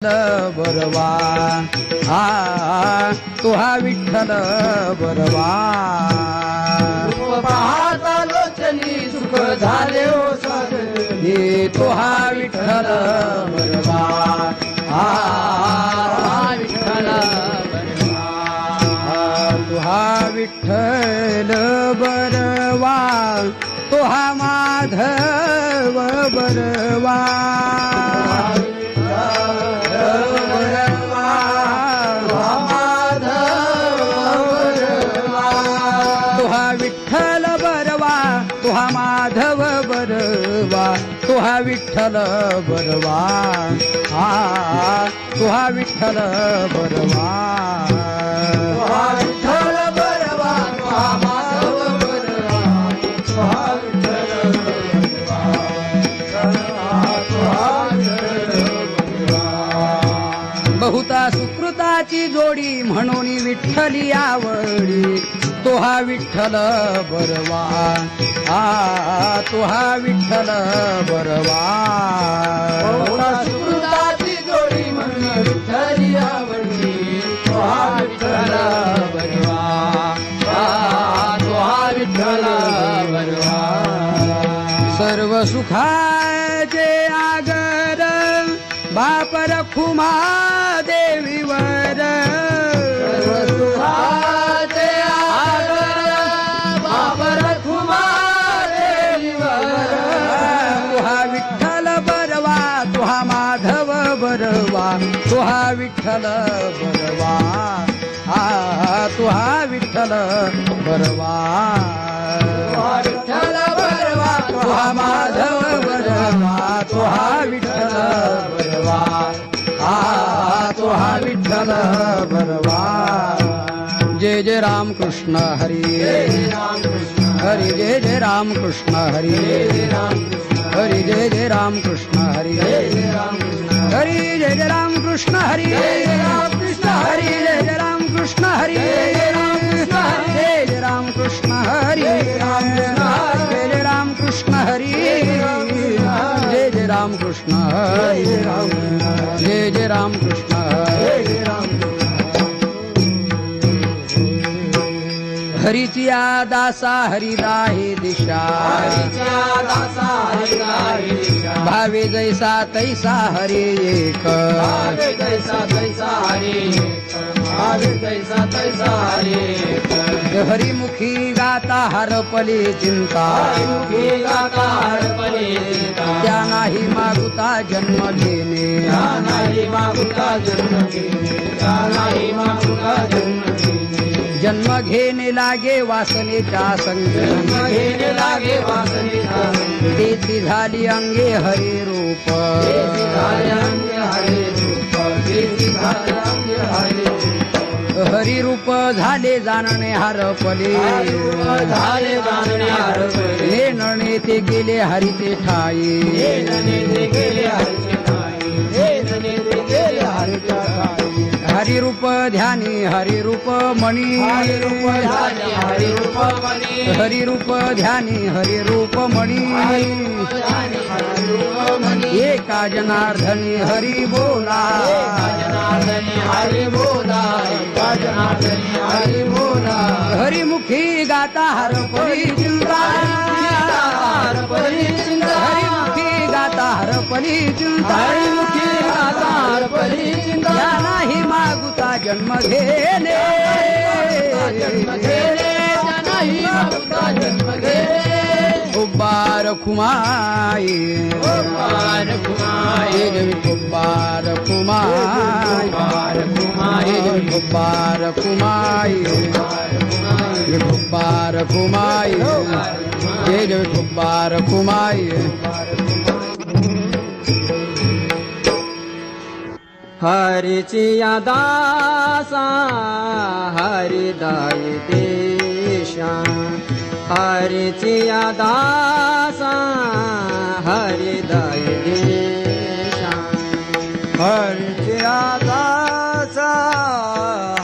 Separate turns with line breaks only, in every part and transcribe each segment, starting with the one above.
बरवा हा तो हा विठ्ठल बरवा
पाहता लोचनी सुख झाले हो सागरे
तो हा विठ्ठल बरवा हा
विठ्ठल
तो हा विठ्ठल बरवा तो हा माधव बरवा विठ्ठल बरवा तुहा माधव बरवा तुहा विठ्ठल बरवा हा तुहा विठ्ठल बरवा
विठ्ठल बरवा तुहा माधव बरवा तुहा विठ्ठल
बहुता सुकृताची जोडी म्हणून विठ्ठली आवडी तोहा विठ्ठल बरवा हा तोहा विठ्ठल बरवा
सुकृताची जोडी म्हणून विठ्ठली आवडी तोहा विठ्ठल बरवा तोहा विठ्ठल बरवा
सर्व सुखाचे आगर बाप रखुमा देवीवर बरवा तुहा विठ्ठल बरवा हा तुहा विठ्ठल बरवा
विठ्ठल बरवा
तुहा माधव बरवा तुहा विठ्ठल बरवा हा तुहा विठ्ठल बरवा जय जय राम कृष्ण हरी हरी जय जय राम कृष्ण हरी हरी जय जय राम कृष्ण हरी हरी जय जय राम कृष्ण हरी हरी जय जय राम कृष्ण हरी जय जय राम कृष्ण हरी जय जय राम कृष्ण हरी जय जय राम कृष्ण हरी जय जय राम कृष्ण हरी हरीचिया दासा हरिदाहे दिशा भावे जैसा तैसा हरे एक हरिमुखी गाता हरपली चिंता त्या नाही मागुता जन्म घेणे जन्म घेणे लागे वासनेच्या संगे तेची झाली अंगे हरी रूप हरी रूप झाले जाणणे हरपले नेणणे ते गेले हरीचे ठाई हरिरूप ध्यानी हरिरूप मणी हरिरूप ध्यानी हरिरूप मणी एका जनार्दनी हरि बोला हरिमुखी गाता हरपली चिंता हरिमुखी गाता हरपली चिंता या नाही मागुता जन्म घेणे कुब्बार कुमाई कुब्बार कुमाई कुब्बार कुमाई कुब्बार कुमाई कुब्बार कुमाई
हरिचिया दासा हरिदाय देशा हरिचिया दासा हरिदाय देशा हरिचिया दासा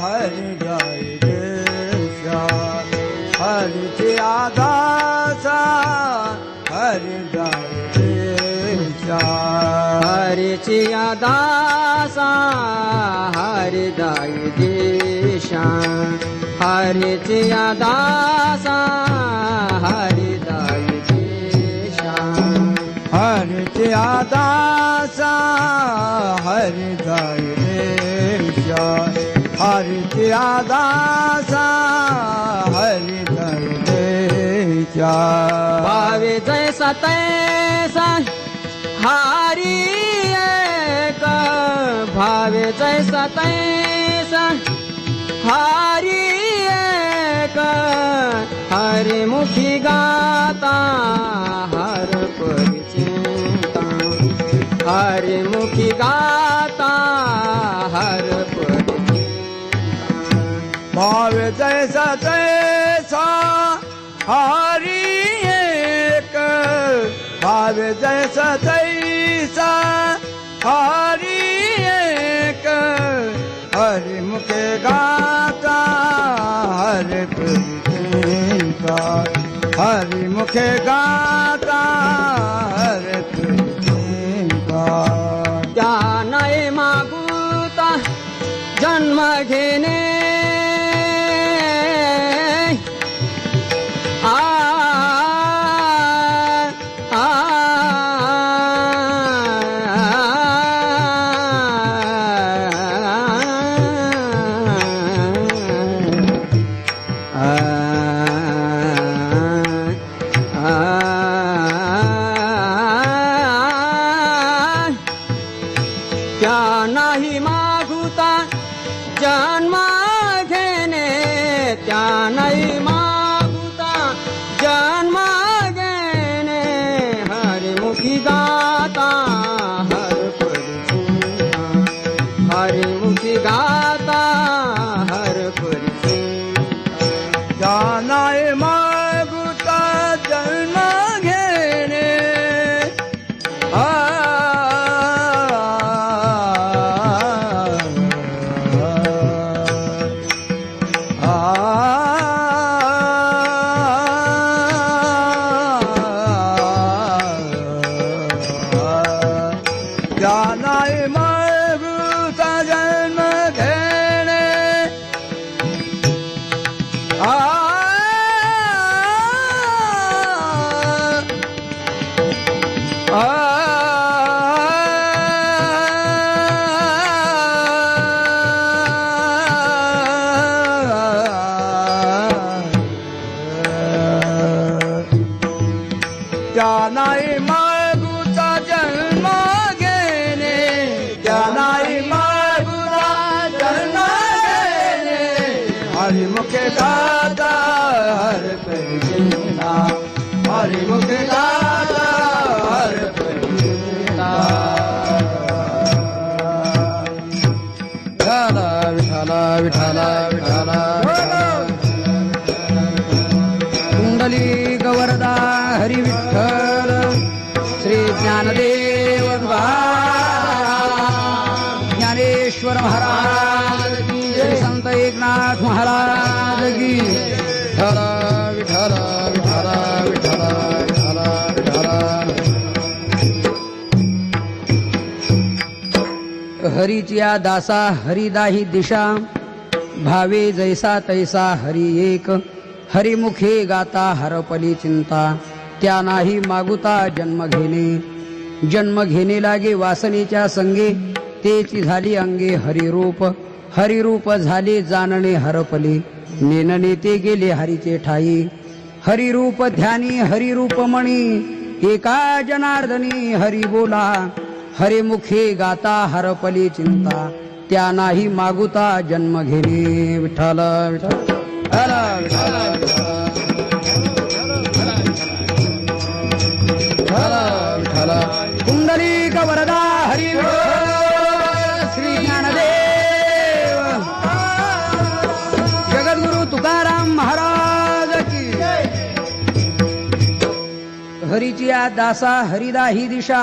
हरिदाय देशा हरिचिया दासा हरिदाय देशा हरिचिया दासा
हरिदाई देशा हरिचे दासा हरिदाई देशा
हरिचे दासा हरिदाई देशा हरिचे दासा हरिदाई देशा
भावे जैसा तैसा हरि एक भावे जैसा तैसा हरि एक हरिमुखी गाता हर परिचिंता हरिमुखी गाता हर परिचिंता
भावे जैसा तैसा हरि एक भावे जैसा तैसा हरि एक हरि मुखे गाता हरि प्रीतिका हरि मुखे गाता हरि प्रीतिका
त्या नाही मागुता जन्म घेणे त्या नाही मागुता जन्म घेणे त्या नाही मागुता जन्म घेणे हरिमुखी गाता हर परिचिंता हरिमुखी गाता हर परिचिंता
जानाय मागुता जन्म घेणे जानाय मागुता जन्म घेणे जानाय मागुता जन्म घेणे जानाय मागुता जन्म घेणे हरिमुखे गाता हर परिचिंता हरिमुखे गाता हर परिचिंता विठाला विठाला विठाला कुंडली गवरदा हरी विठ्ठल श्री ज्ञानदेव ज्ञानेश्वर महाराज की श्री संत एकनाथ महाराज की विठ्ठल विठ्ठल विठ्ठल विठ्ठल विठ्ठल विठ्ठल हरीच्या दासा हरिदाही दिशा भावे जैसा तैसा हरी एक हरिमुखे गाता हरपली चिंता त्या नाही मागुता जन्म घेणे लागे वासनेच्या संगे तेची झाली अंगे हरिरूप झाले जाणणे हरपले नेनने ते गेले हरीचे ठाई हरिरूप ध्यानी हरिरूप मणी एका जनार्दनी हरी बोला हरिमुखे गाता हरपली चिंता त्या नाही मागुता जन्म घेणे विठ्ठल विठ्ठल कुंडलिक वरदा हरी श्री ज्ञानदेव जगद्गुरु तुकाराम महाराज की हरीची या दासा हरिदाही दिशा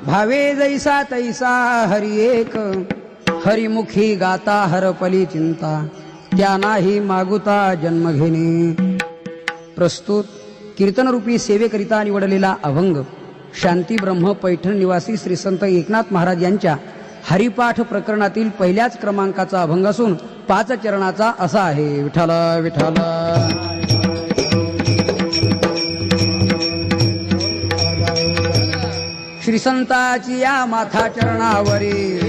भावे जैसा तैसा हरी एक हरिमुखी गाता हरपली चिंता त्या नाही मागुता जन्म घेणे. प्रस्तुत कीर्तनरूपी सेवेकरिता निवडलेला अभंग शांती ब्रह्म पैठण निवासी श्री संत एकनाथ महाराज यांच्या हरिपाठ प्रकरणातील पहिल्याच क्रमांकाचा अभंग असून 5 चरणाचा असा आहे. विठ्ठल विठ्ठल. श्री संताची या माथा चरणावरी,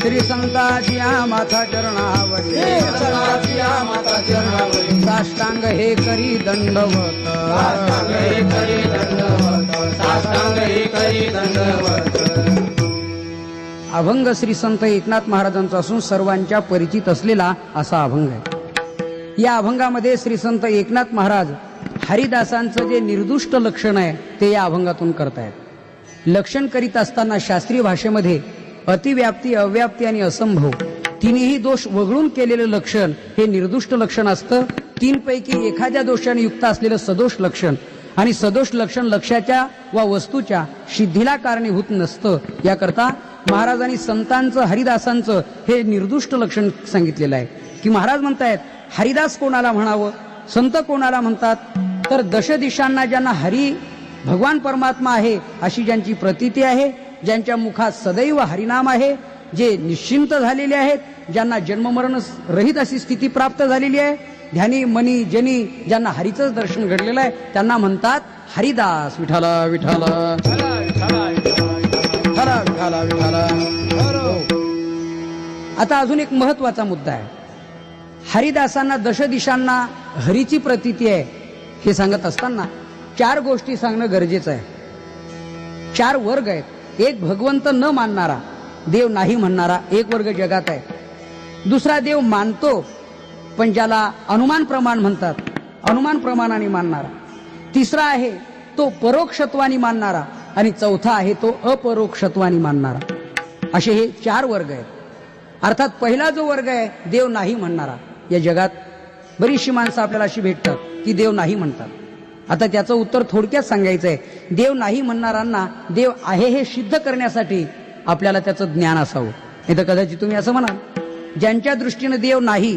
श्री संताची या माथा चरणावरी, साष्टांग हे करी दंडवत, अभंग श्री संत एकनाथ महाराजांचा असून सर्वांच्या परिचित असलेला असा अभंग आहे. या अभंगामध्ये श्री संत एकनाथ महाराज हरिदासांचं जे निर्दुष्ट लक्षण आहे ते या अभंगातून करतायत. लक्षण करीत असताना शास्त्रीय भाषेमध्ये अतिव्याप्ती, अव्याप्ती आणि असंभव तिन्ही दोष वगळून केलेलं लक्षण हे निर्दुष्ट लक्षण असतं. 3 पैकी एखाद्या दोषाने युक्त असलेलं सदोष लक्षण आणि सदोष लक्षण लक्ष्याच्या वा वस्तूच्या सिद्धीला कारणीभूत नसतं. याकरता महाराजांनी संतांचं, हरिदासांचं हे निर्दुष्ट लक्षण सांगितलेलं आहे. की महाराज म्हणतायत हरिदास कोणाला म्हणावं, संत कोणाला म्हणतात, तर दश दिशांना ज्यांना हरी भगवान परमात्मा आहे अशी ज्यांची प्रतीती आहे, ज्यांच्या मुखात सदैव हरिनाम आहे, जे निश्चिंत झालेले आहेत, ज्यांना जन्ममरण रहित अशी स्थिती प्राप्त झालेली आहे, ध्यानी मनी जनी ज्यांना हरीचंच दर्शन घडलेलं आहे, त्यांना म्हणतात हरिदास. विठ्ठल विठ्ठल आता अजून एक महत्वाचा मुद्दा आहे. हरिदासांना दश दिशांना हरीची प्रतीती आहे हे सांगत असताना 4 गोष्टी सांगणं गरजेचं आहे. 4 वर्ग आहेत. एक भगवंत न मानणारा, देव नाही म्हणणारा एक वर्ग जगात आहे. दुसरा देव मानतो पण ज्याला अनुमान प्रमाण म्हणतात, अनुमान प्रमाणाने मानणारा. तिसरा आहे तो परोक्षत्वाने मानणारा आणि चौथा आहे तो अपरोक्षत्वाने मानणारा. असे हे 4 वर्ग आहेत. अर्थात पहिला जो वर्ग आहे देव नाही म्हणणारा, या जगात बरीचशी माणसं आपल्याला अशी भेटतात की देव नाही म्हणतात. आता त्याचं उत्तर थोडक्यात सांगायचं आहे. देव नाही म्हणणाऱ्यांना देव आहे हे सिद्ध करण्यासाठी आपल्याला त्याचं ज्ञान असावं. नाही तर कदाचित तुम्ही असं म्हणाल, ज्यांच्या दृष्टीनं देव नाही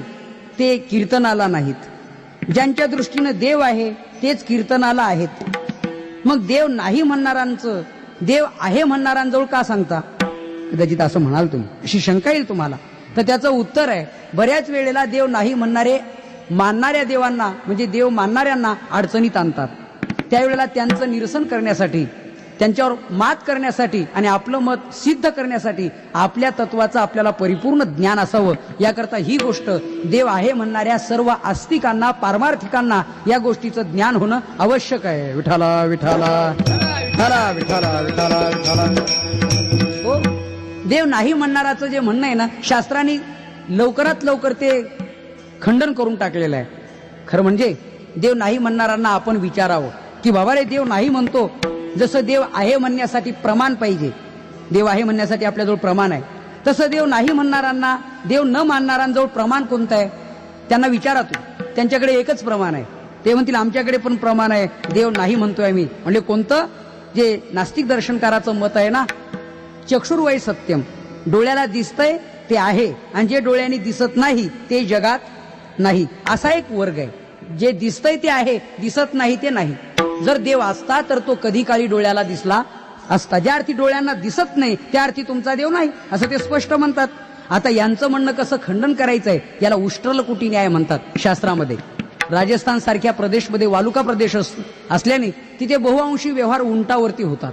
ते कीर्तनाला नाहीत, ज्यांच्या दृष्टीनं देव आहे तेच कीर्तनाला आहेत. मग देव नाही म्हणणाऱ्यांचं देव आहे म्हणणाऱ्यांजवळ का सांगता, कदाचित असं म्हणाल तुम्ही, अशी शंका येईल तुम्हाला. तर त्याचं उत्तर आहे, बऱ्याच वेळेला देव नाही म्हणणारे मानणाऱ्या देवांना म्हणजे देव मानणाऱ्यांना अडचणीत आणतात. त्यावेळेला त्यांचं निरसन करण्यासाठी, त्यांच्यावर मात करण्यासाठी आणि आपलं मत सिद्ध करण्यासाठी आपल्या तत्वाचं आपल्याला परिपूर्ण ज्ञान असावं. याकरता ही गोष्ट देव आहे म्हणणाऱ्या सर्व आस्तिकांना, पारमार्थिकांना या गोष्टीचं ज्ञान होणं आवश्यक आहे. विठ्ठला विठ्ठला विठ्ठला विठ्ठला विठ्ठला विठ्ठला. हो, देव नाही म्हणणाराचं जे म्हणणं आहे ना, शास्त्रांनी लवकरात लवकर ते खंडन करून टाकलेलं आहे. खरं म्हणजे देव नाही म्हणणाऱ्यांना आपण विचारावं की बाबा रे, देव नाही म्हणतो, जसं देव आहे म्हणण्यासाठी प्रमाण पाहिजे, देव आहे म्हणण्यासाठी आपल्याजवळ प्रमाण आहे, तसं देव नाही म्हणणाऱ्यांना, देव न मानणाऱ्यांजवळ प्रमाण कोणतं आहे त्यांना विचारा तू. त्यांच्याकडे एकच प्रमाण आहे. ते म्हणतील आमच्याकडे पण प्रमाण आहे, देव नाही म्हणतोय आम्ही. म्हणजे कोणतं, जे नास्तिक दर्शनकाराचं मत आहे ना, चक्षुर्वै सत्यम, डोळ्याला दिसतंय ते आहे आणि जे डोळ्यांनी दिसत नाही ते जगात नाही, असा एक वर्ग आहे. जे दिसतंय ते आहे, दिसत नाही ते नाही. जर देव असता तर तो कधी काळी डोळ्याला दिसला असता. ज्या अर्थी डोळ्यांना दिसत नाही त्या अर्थी तुमचा देव नाही असं ते स्पष्ट म्हणतात. आता यांचं म्हणणं कसं खंडन करायचंय, याला उष्ट्रलकुटी न्याय म्हणतात शास्त्रामध्ये. राजस्थान सारख्या प्रदेशमध्ये वालुका प्रदेश असल्याने तिथे बहुअंशी व्यवहार उंटावरती होतात.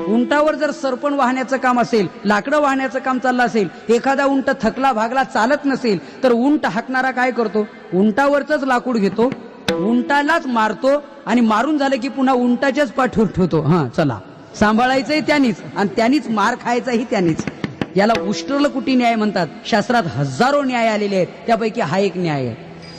उंटावर जर सरपण वाहण्याचं काम असेल, लाकडं वाहण्याचं काम चाललं असेल, एखादा उंट थकला भागला चालत नसेल तर उंट हाकणारा काय करतो, उंटावरच लाकूड घेतो, उंटालाच मारतो आणि मारून झालं की पुन्हा उंटाच्याच पाठीवर ठेवतो. हा चला, सांभाळायचंय त्यांनीच आणि त्यांनीच मार खायचाही त्यांनीच. याला उष्ट्रलकुटी न्याय म्हणतात. शास्त्रात हजारो न्याय आलेले आहेत, त्यापैकी हा एक न्याय आहे.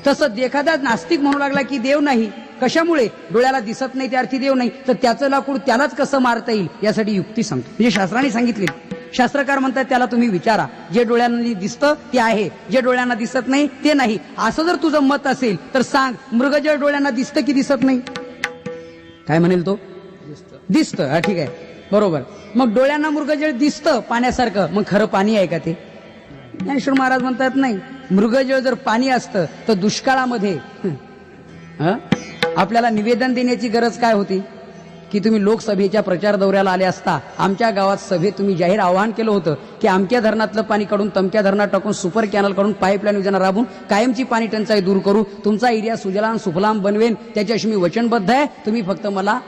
तसंच एखादा नास्तिक म्हणू लागला की देव नाही, कशामुळे, डोळ्याला दिसत नाही त्या अर्थी देव नाही, तर त्याचं लाकूड त्यालाच कसं मारता येईल यासाठी युक्ती सांगतो. म्हणजे शास्त्राने सांगितले. शास्त्रकार म्हणतात त्याला तुम्ही विचारा, जे डोळ्यांनी दिसतं ते आहे, जे डोळ्यांना दिसत नाही ते नाही. असं जर तुझं मत असेल तर सांग, मृगजळ डोळ्यांना दिसतं की दिसत नाही? काय म्हणेल तो, दिसतं. हा ठीक आहे, बरोबर. मग डोळ्यांना मृगजळ दिसतं पाण्यासारखं, मग खरं पाणी आहे का ते? ज्ञानेश्वर महाराज म्हणतात नाही, मृगजळ जर पाणी असतं तर दुष्काळामध्ये आपल्याला निवेदन देण्याची गरज काय होती की तुम्ही लोकसभेच्या प्रचार दौऱ्याला आले असता आमच्या गावात सभेत तुम्ही जाहीर आवाहन केलं होतं की अमक्या धरणातलं पाणी काढून तमक्या धरणात टाकून सुपर कॅनल काढून पाईपलाईन योजना राबवून कायमची पाणी टंचाई दूर करू, तुमचा एरिया सुजलाम सुफलाम बनवेन, त्याच्याशी मी वचनबद्ध आहे, तुम्ही फक्त मला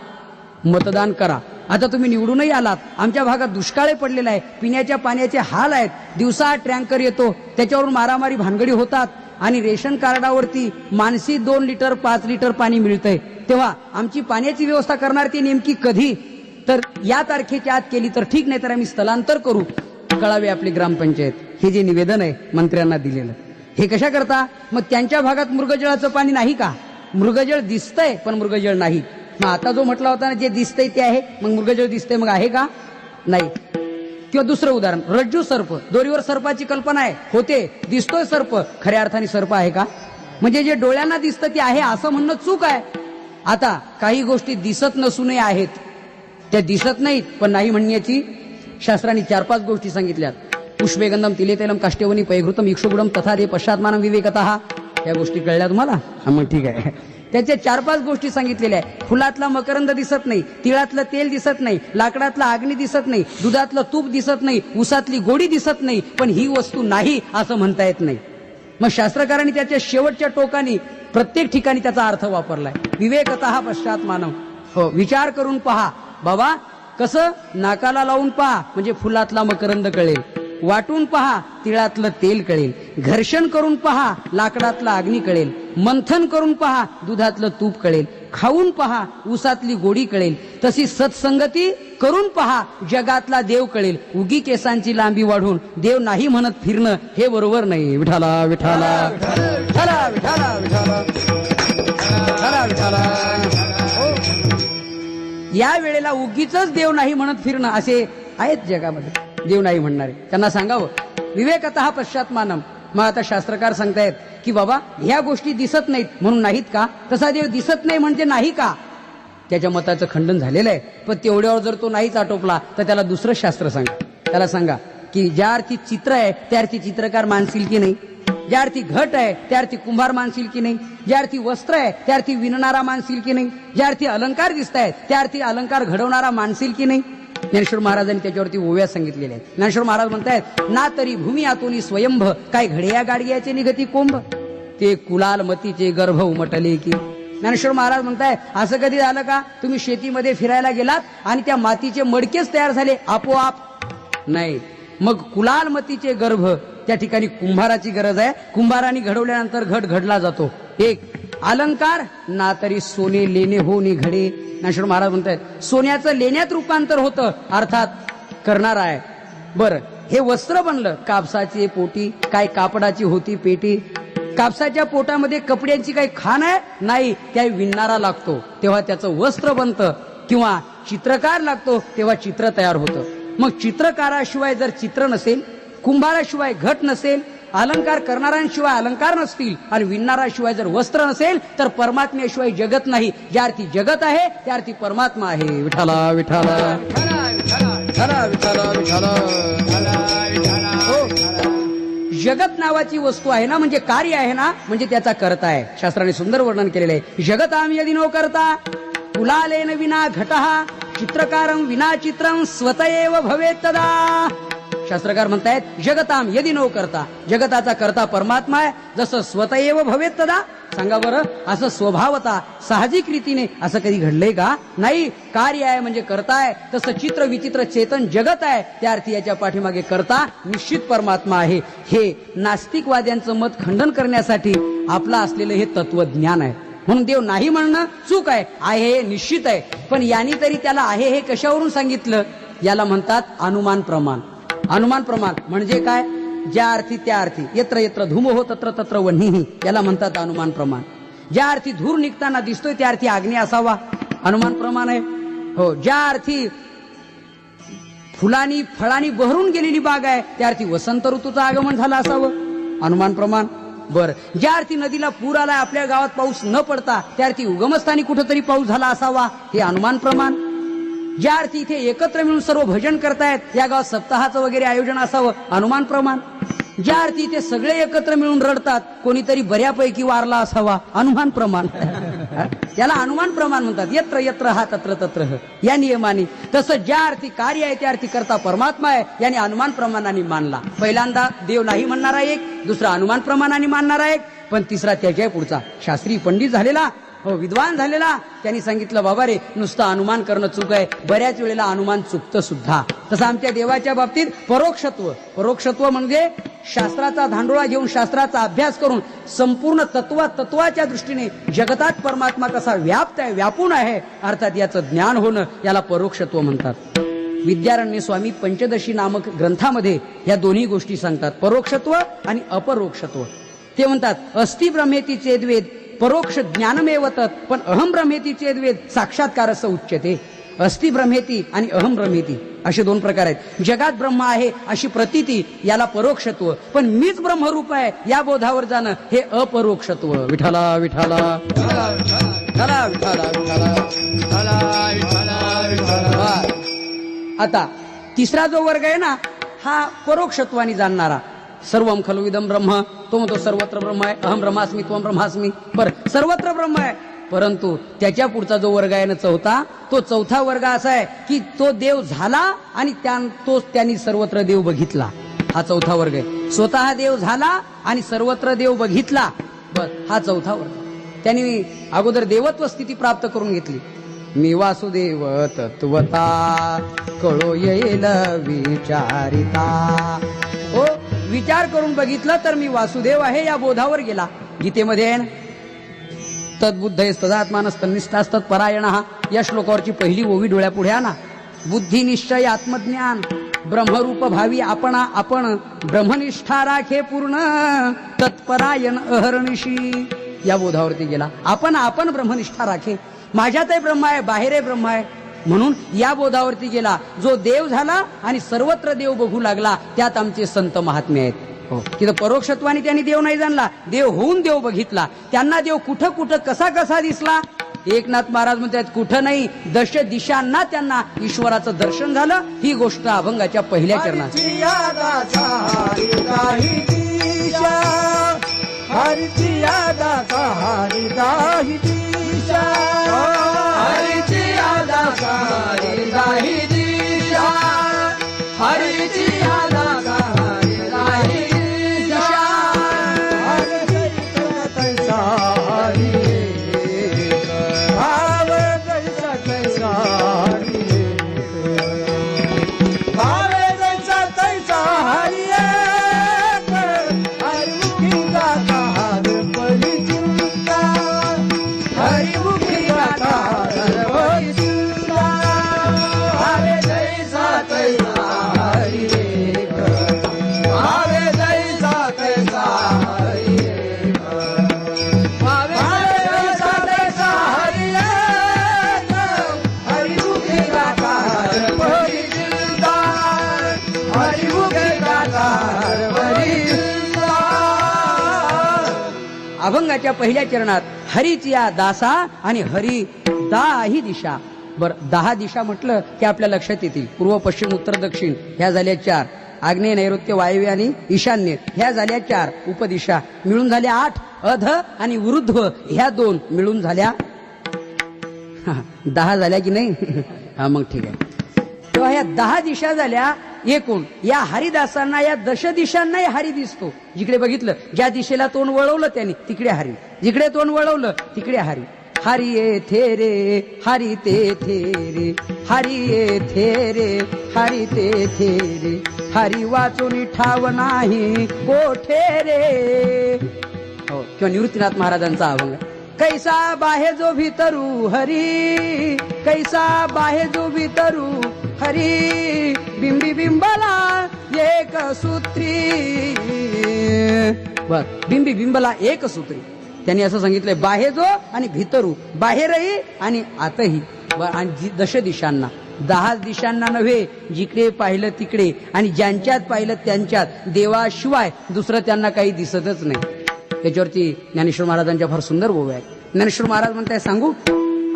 मतदान करा. आता तुम्ही निवडूनही आलात, आमच्या भागात दुष्काळ पडलेला आहे, पिण्याच्या पाण्याचे हाल आहेत, दिवसा टँकर येतो, त्याच्यावरून मारामारी भानगडी होतात आणि रेशन कार्डावरती मानसी 2 लिटर 5 लिटर पाणी मिळतंय, तेव्हा आमची पाण्याची व्यवस्था करणार ती नेमकी कधी? तर या तारखेच्या आत केली तर ठीक, नाही तर आम्ही स्थलांतर करू, कळावे आपली ग्रामपंचायत. हे जे निवेदन आहे मंत्र्यांना दिलेलं, हे कशा करता? मग त्यांच्या भागात मृगजळाचं पाणी नाही का? मृगजळ दिसतंय पण मृगजळ नाही. मग आता जो म्हटला होता ना, जे दिसतंय ते आहे, मग मृगजळ दिसतंय, मग आहे का? नाही. किंवा दुसरं उदाहरण, रज्जू सर्प, दोरीवर सर्पाची कल्पना आहे, होते, दिसतोय सर्प, खऱ्या अर्थाने सर्प आहे का? म्हणजे जे डोळ्यांना दिसतं ते आहे असं म्हणणं चूक आहे. आता काही गोष्टी दिसत नसूनही आहेत, त्या दिसत नाहीत पण नाही म्हणण्याची शास्त्रांनी 4-5 गोष्टी सांगितल्यात. पुष्पेगंधम तिलेतैलम काष्टेवनी पैघृतम इक्षुगुडम तथा ते पश्चात्मानं विवेकतः. या गोष्टी कळल्या तुम्हाला? मग ठीक आहे. त्याच्या 4-5 गोष्टी सांगितलेल्या आहे. फुलातला मकरंद दिसत नाही, तिळातलं तेल दिसत नाही, लाकडातला अग्नी दिसत नाही, दुधातलं तूप दिसत नाही, उसातली गोडी दिसत नाही, पण ही वस्तू नाही असं म्हणता येत नाही. मग शास्त्रकारांनी त्याच्या शेवटच्या टोकानी प्रत्येक ठिकाणी त्याचा अर्थ वापरलाय. विवेकतः पश्चात्मानम. हो, विचार करून पहा बाबा. कसं? नाकाला लावून पहा म्हणजे फुलातला मकरंद कळेल, वाटून पहा तिळातलं तेल कळेल, घर्षण करून पहा लाकडातला अग्नी कळेल, मंथन करून पहा दुधातलं तूप कळेल, खाऊन पहा ऊसातली गोडी कळेल, तशी सत्संगती करून पहा जगातला देव कळेल. उगी केसांची लांबी वाढून देव नाही म्हणत फिरणं हे बरोबर नाही. विठाला विठाला विठाला विठाला विठाला विठाला विठाला. या वेळेला उगीच देव नाही म्हणत फिरणं असे आहेत जगामध्ये, देव नाही म्हणणारे. त्यांना सांगावं विवेकतः पश्चात्मानम. मग आता शास्त्रकार सांगतायत की बाबा ह्या गोष्टी दिसत नाहीत म्हणून नाहीत का? तसा देव दिसत नाही म्हणजे नाही का? त्याच्या मताचं खंडन झालेलं आहे. पण तेवढ्यावर जर तो नाहीच आटोपला तर त्याला दुसरं शास्त्र सांगा. त्याला सांगा की ज्या अर्थी चित्र आहे त्या अर्थी चित्रकार मानशील की नाही, ज्या अर्थी घट आहे त्या अर्थी कुंभार मानशील की नाही, ज्या अर्थी वस्त्र आहे त्या अर्थी विणणारा मानशील की नाही, ज्या अर्थी अलंकार दिसत आहेत त्या अर्थी अलंकार घडवणारा मानशील की नाही. ज्ञानेश्वर महाराजांनी त्याच्यावरती ओव्या सांगितलेल्या आहेत. ज्ञानेश्वर महाराज म्हणतायत ना तरी भूमी आतोनी स्वयंभ काय घड्या गाडग्याचे निगती कोंभ, ते कुलाल मतीचे गर्भ उमटले की. ज्ञानेश्वर महाराज म्हणताय असं कधी झालं का तुम्ही शेतीमध्ये फिरायला गेलात आणि त्या मातीचे मडकेच तयार झाले आपोआप? नाही. मग कुलाल मतीचे गर्भ त्या ठिकाणी कुंभाराची गरज आहे. कुंभाराने घडवल्यानंतर घट घडला जातो. एक अलंकार ना तरी सोने लेणे हो नि घडे. ज्ञानेश्वर महाराज म्हणतात सोन्याचं लेण्यात रूपांतर होतं, अर्थात करणार आहे. बरं, हे वस्त्र बनलं कापसाची पोटी, काय कापडाची होती पेटी. कापसाच्या पोटामध्ये कपड्यांची काही खाण आहे? नाही. त्या विणणारा लागतो तेव्हा त्याचं वस्त्र बनतं, किंवा चित्रकार लागतो तेव्हा चित्र तयार होतं. मग चित्रकाराशिवाय जर चित्र नसेल, कुंभाराशिवाय घट नसेल, अलंकार करणाऱ्यांशिवाय अलंकार नसतील आणि विणणाऱ्याशिवाय जर वस्त्र नसेल तर परमात्म्याशिवाय जगत नाही. ज्या अर्थी जगत आहे त्या अर्थी परमात्मा आहे. विठाला विठाला विठाला विठाला विठाला. हो, जगत नावाची वस्तू आहे ना म्हणजे कार्य आहे ना म्हणजे त्याचा कर्ता आहे. शास्त्राने सुंदर वर्णन केलेलं आहे. जगताम यदि नो करता कुलालेन विना घटः चित्रकारं विना चित्रं स्वतएव भवेत् तदा. शास्त्रकार म्हणतायत जगताम यदि नो करता, जगताचा कर्ता परमात्मा आहे. जसं स्वतएव भवेत् तदा. सांगा बरं, असं स्वभावता साहजिक रीतीने असं कधी घडलंय का? नाही. कार्य आहे म्हणजे कर्ता आहे. तसं चित्र विचित्र चेतन जगत आहे त्या अर्थी याच्या पाठीमागे कर्ता निश्चित परमात्मा आहे. हे नास्तिकवाद्यांचं मत खंडन करण्यासाठी आपलं असलेलं हे तत्वज्ञान आहे. म्हणून देव नाही म्हणणं चूक आहे, आहे हे निश्चित आहे. पण यांनी तरी त्याला आहे हे कशावरून सांगितलं? याला म्हणतात अनुमान प्रमाण. अनुमान प्रमाण म्हणजे काय? ज्या अर्थी त्या अर्थी, यत्र यत्र धूम हो तत्र तत्र वह्निः, याला म्हणतात अनुमान प्रमाण. ज्या अर्थी धूर निघताना दिसतोय त्या अर्थी अग्नी असावा, अनुमान प्रमाण आहे. हो, ज्या अर्थी फुलांनी फळांनी बहरून गेलेली बाग आहे त्या अर्थी वसंत ऋतूचं आगमन झालं असावं, अनुमान प्रमाण. बर, ज्या अर्थी नदीला पूर आलाय आपल्या गावात पाऊस न पडता त्या अर्थी उगमस्थानी कुठेतरी पाऊस झाला असावा, हे अनुमान प्रमाण. ज्या अर्थी इथे एकत्र मिळून सर्व भजन करतायत या गावात सप्ताहाचं वगैरे आयोजन असावं, अनुमान प्रमाण. ज्या अर्थी इथे सगळे एकत्र मिळून रडतात कोणीतरी बऱ्यापैकी वारला असावा, अनुमान प्रमाण. याला अनुमान प्रमाण म्हणतात. यत्र यत्र हा तत्र तत्र ह. या नियमाने तसं ज्या अर्थी कार्य आहे त्या अर्थी करता परमात्मा आहे, याने अनुमान प्रमाणाने मानला. पहिल्यांदा देव नाही म्हणणारा एक, दुसरा अनुमान प्रमाणाने मानणारा एक, पण तिसरा त्याच्या पुढचा शास्त्री पंडित झालेला, हो विद्वान झालेला, त्यांनी सांगितलं बाबा रे नुसतं अनुमान करणं चूक आहे, बऱ्याच वेळेला अनुमान चुकतं सुद्धा. तसं आमच्या देवाच्या बाबतीत परोक्षत्व म्हणजे शास्त्राचा धांडोळा घेऊन शास्त्राचा अभ्यास करून संपूर्ण तत्वाच्या दृष्टीने जगतात परमात्मा कसा व्याप्त आहे, व्यापून आहे, अर्थात याचं ज्ञान होणं, याला परोक्षत्व म्हणतात. विद्यारण्य स्वामी पंचदशी नामक ग्रंथामध्ये या दोन्ही गोष्टी सांगतात, परोक्षत्व आणि अपरोक्षत्व. ते म्हणतात अस्ति ब्रह्मेती चेद्वेद परोक्ष ज्ञानमेव तत्, पण अहम ब्रह्मेती चेद्वेद साक्षात्कार असं उच्यते. अस्ति ब्रह्मेती आणि अहम ब्रह्मेती असे दोन प्रकार आहेत. जगात ब्रह्म आहे अशी प्रतीती, याला परोक्षत्व, पण मीच ब्रह्मरूप आहे या बोधावर जाणं हे अपरोक्षत्व. विठाला विठाला विठाला विठाला. आता तिसरा जो वर्ग आहे ना, हा परोक्षत्वाने जाणणारा. सर्वम खलु इदम ब्रह्म, तो म्हणतो सर्वत्र ब्रह्म आहे, अहम ब्रह्मास्मी त्वम ब्रह्मास्मी. बरं सर्वत्र ब्रह्म आहे, परंतु त्याच्या पुढचा जो वर्ग आहे ना चौथा, तो चौथा वर्ग असा आहे की तो देव झाला आणि त्यांनी सर्वत्र देव बघितला. हा चौथा वर्ग आहे. स्वतः देव झाला आणि सर्वत्र देव बघितला, बस हा चौथा वर्ग. त्यांनी अगोदर देवत्व स्थिती प्राप्त करून घेतली. मी वासुदेव तत्वता कळो येईल विचारिता. हो विचार करून बघितलं तर मी वासुदेव आहे या बोधावर गेला. गीतेमध्ये आहे ना, तद्बुद्धस्तदात्मानस्तन्निष्ठास्तत्परायण, या श्लोकावरची पहिली ओवी डोळ्यापुढे आणा. बुद्धी निश्चय आत्मज्ञान ब्रह्मरूप भावी आपण ब्रह्मनिष्ठा राखे पूर्ण तत्परायण अहर्निशी, या बोधावरती गेला. आपण ब्रह्मनिष्ठा राखे, माझ्यातही ब्रह्म आहे, बाहेरही ब्रह्म आहे, म्हणून या बोधावरती गेला. जो देव झाला आणि सर्वत्र देव बघू लागला, त्यात आमचे संत महात्मे आहेत. हो तिथं परोक्षत्वाने त्यांनी देव नाही जाणला, देव होऊन देव बघितला. त्यांना देव कुठं कुठं कसा कसा दिसला. एकनाथ महाराज म्हणतात कुठं नाही, दश दिशांना त्यांना ईश्वराचं दर्शन झालं. ही गोष्ट अभंगाच्या पहिल्या चरणात. अभंगाच्या पहिल्या चरणात हरीची या दासा आणि हरी दाही दिशा. बर 10 दिशा म्हटलं की आपल्या लक्षात येतील. पूर्व पश्चिम उत्तर दक्षिण ह्या झाल्या 4, आग्नेय नैऋत्य वायव्य आणि ईशान्य ह्या झाल्या 4, उपदिशा मिळून झाल्या 8, अध आणि वृद्ध ह्या 2 मिळून झाल्या 10 झाल्या की नाही. हा मग ठीक आहे. तेव्हा ह्या 10 दिशा झाल्या एकूण. या हरिदासांना या 10 दिशांनाही हरी दिसतो. जिकडे बघितलं, ज्या दिशेला तोंड वळवलं त्यांनी तिकडे हरी, जिकडे तोंड वळवलं तिकडे हरी. हरी ये थे रे हरी ते थे रे, हरी ये थे रे हरी ते थे रे, हरी वाचून ठाव नाही कोठे रे. हो किंवा निवृत्तीनाथ महाराजांचा अभंग. कैसा बाहे जो भीतरू हरी, कैसा बाहे जो भीतरू हरी, बिंबी बिंबला एक सूत्री. बर बिंबी बिंबला एक सूत्री. त्यांनी असं सांगितलंय, बाहे जो आणि भीतरू, बाहेरही आणि आतही. आणि 10 दिशांना, 10 दिशांना नव्हे, जिकडे पाहिलं तिकडे आणि ज्यांच्यात पाहिलं त्यांच्यात देवाशिवाय दुसरं त्यांना काही दिसतच नाही. त्याच्यावरती ज्ञानेश्वर महाराजांच्या फार सुंदर ओव्या आहेत. ज्ञानेश्वर महाराज म्हणताय सांगू,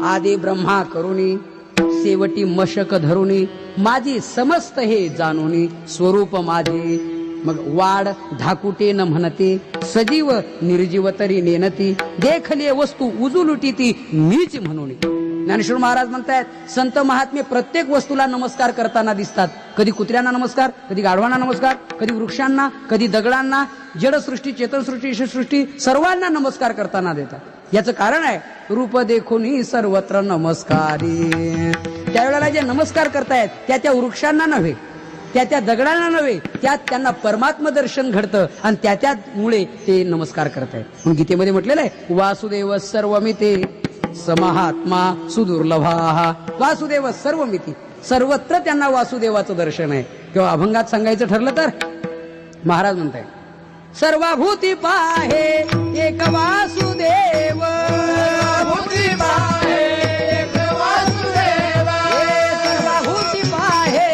आदि ब्रह्मा करुणी शेवटी मशक धरुणी, माझी समस्त हे जाणुनी स्वरूप माझे मग वाड धाकुटे न म्हणते, सजीव निर्जीव तरी नेनती, देखले वस्तू उजुलुटी ती मीच म्हणून. ज्ञानेश्वर महाराज म्हणतायत, संत महात्मे प्रत्येक वस्तूला नमस्कार करताना दिसतात. कधी कुत्र्यांना नमस्कार, कधी गाढवांना नमस्कार, कधी वृक्षांना, कधी दगडांना, जडसृष्टी, चेतनसृष्टी, ईशसृष्टी सर्वांना नमस्कार करताना देतात. याचं कारण आहे, रूप देखून सर्वत्र नमस्कारी. त्यावेळेला जे नमस्कार करतायत त्या वृक्षांना नव्हे, त्या दगडांना नव्हे, त्यात त्यांना परमात्म दर्शन घडतं आणि त्यामुळे ते नमस्कार करतायत. म्हणून गीतेमध्ये म्हटलेलं आहे, वासुदेव सर्वमिते समहात्मा सुदुर्लभा. वासुदेव सर्वमिती, सर्वत्र त्यांना वासुदेवाचं दर्शन आहे. किंवा अभंगात सांगायचं ठरलं तर महाराज म्हणताय, सर्वभूती पाहे एक वासुदेव,
भूती पाहे एक वासुदेव,
सर्वभूती पाहे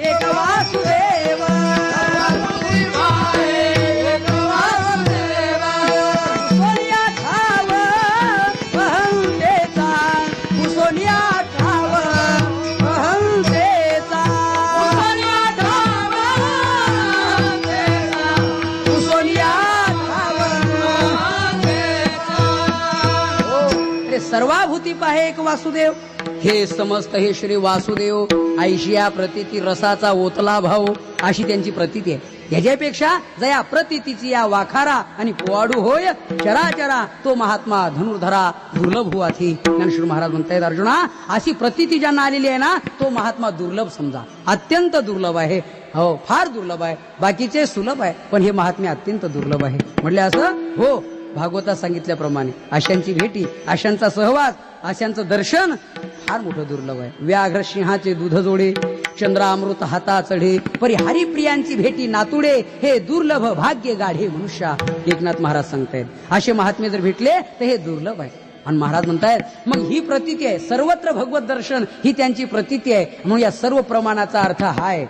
एक वासुदेव,
भूती पाहे एक वासुदेव,
सोनिया ठाव अहंतेचा, सोनिया ठाव अहंतेचा,
सोनिया ठाव अहंतेचा,
सोनिया ठाव अरे सर्वाभूती पाहे एक वासुदेव. हे समस्त हे श्री वासुदेव, ऐशी या प्रतीती रसाचा ओतला भाऊ, अशी त्यांची प्रतीती आहे. ह्याच्यापेक्षा जया प्रतीतीची या वाखारा आणि पोवाडू होय चराचरा, तो महात्मा धनुर्धरा दुर्लभ हुआथी. ज्ञानेश्वर महाराज म्हणतायत, अर्जुना अशी प्रतीती ज्यांना आलेली आहे ना, तो महात्मा दुर्लभ समजा, अत्यंत दुर्लभ आहे. हो, फार दुर्लभ आहे. बाकीचे सुलभ आहे, पण हे महात्मे अत्यंत दुर्लभ आहे. म्हटले असं हो, भागवतात सांगितल्याप्रमाणे अशांची भेटी, अशांचा सहवास, अशांचं दर्शन फार मोठं दुर्लभ आहे. व्याघ्र सिंहाचे दूध जोडे, चंद्रामृत हाता चढे, परी हरिप्रियांची भेटी नातुडे, हे दुर्लभ भाग्य गाढे मनुष्या. एकनाथ महाराज सांगतायत, असे महात्मे जर भेटले तर हे दुर्लभ आहे. आणि महाराज म्हणतायत, मग ही प्रतीती आहे, सर्वत्र भगवत दर्शन ही त्यांची प्रतीती आहे. म्हणून या सर्व प्रमाणाचा अर्थ हा आहे,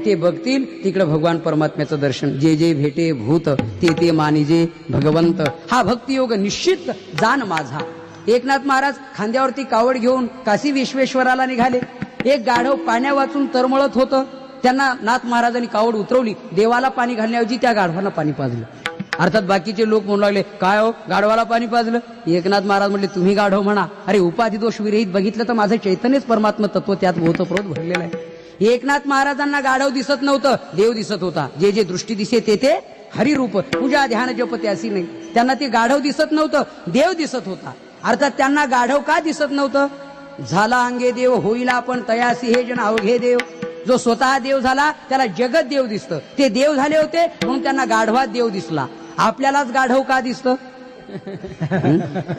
ते बघतील तिकडे भगवान परमात्म्याचं दर्शन. जे जे भेटे भूत ते मानिजे भगवंत, हा भक्तियोग निश्चित जाण माझा. एकनाथ महाराज खांद्यावरती कावड घेऊन काशी विश्वेश्वराला निघाले. एक गाढव पाण्या वाचून तरमळत होतं. त्यांना नाथ महाराजांनी कावड उतरवली. देवाला पाणी घालण्याऐवजी त्या गाढवाला पाणी पाजलं. अर्थात बाकीचे लोक म्हणू लागले, काय हो गाढवाला पाणी पाजलं? एकनाथ महाराज म्हणले, तुम्ही गाढव म्हणा, अरे उपाधी दोष विरहित बघितलं तर माझं चैतन्यच परमात्म तत्व त्यात ओतप्रोत भरलेलं आहे. एकनाथ महाराजांना गाढव दिसत नव्हतं, देव दिसत होता. जे जे दृष्टी दिसे ते हरिरूप, पूजा ध्यान जप त्यासी नाही. त्यांना ते गाढव दिसत नव्हतं, देव दिसत होता. अर्थात त्यांना गाढव का दिसत नव्हतं? झाला अंगे देव होईल आपण तयासी हे जन अवघे देव. जो स्वतः देव झाला त्याला जगत देव दिसतं. ते देव झाले होते म्हणून त्यांना गाढवात देव दिसला. आपल्यालाच गाढव का दिसतं?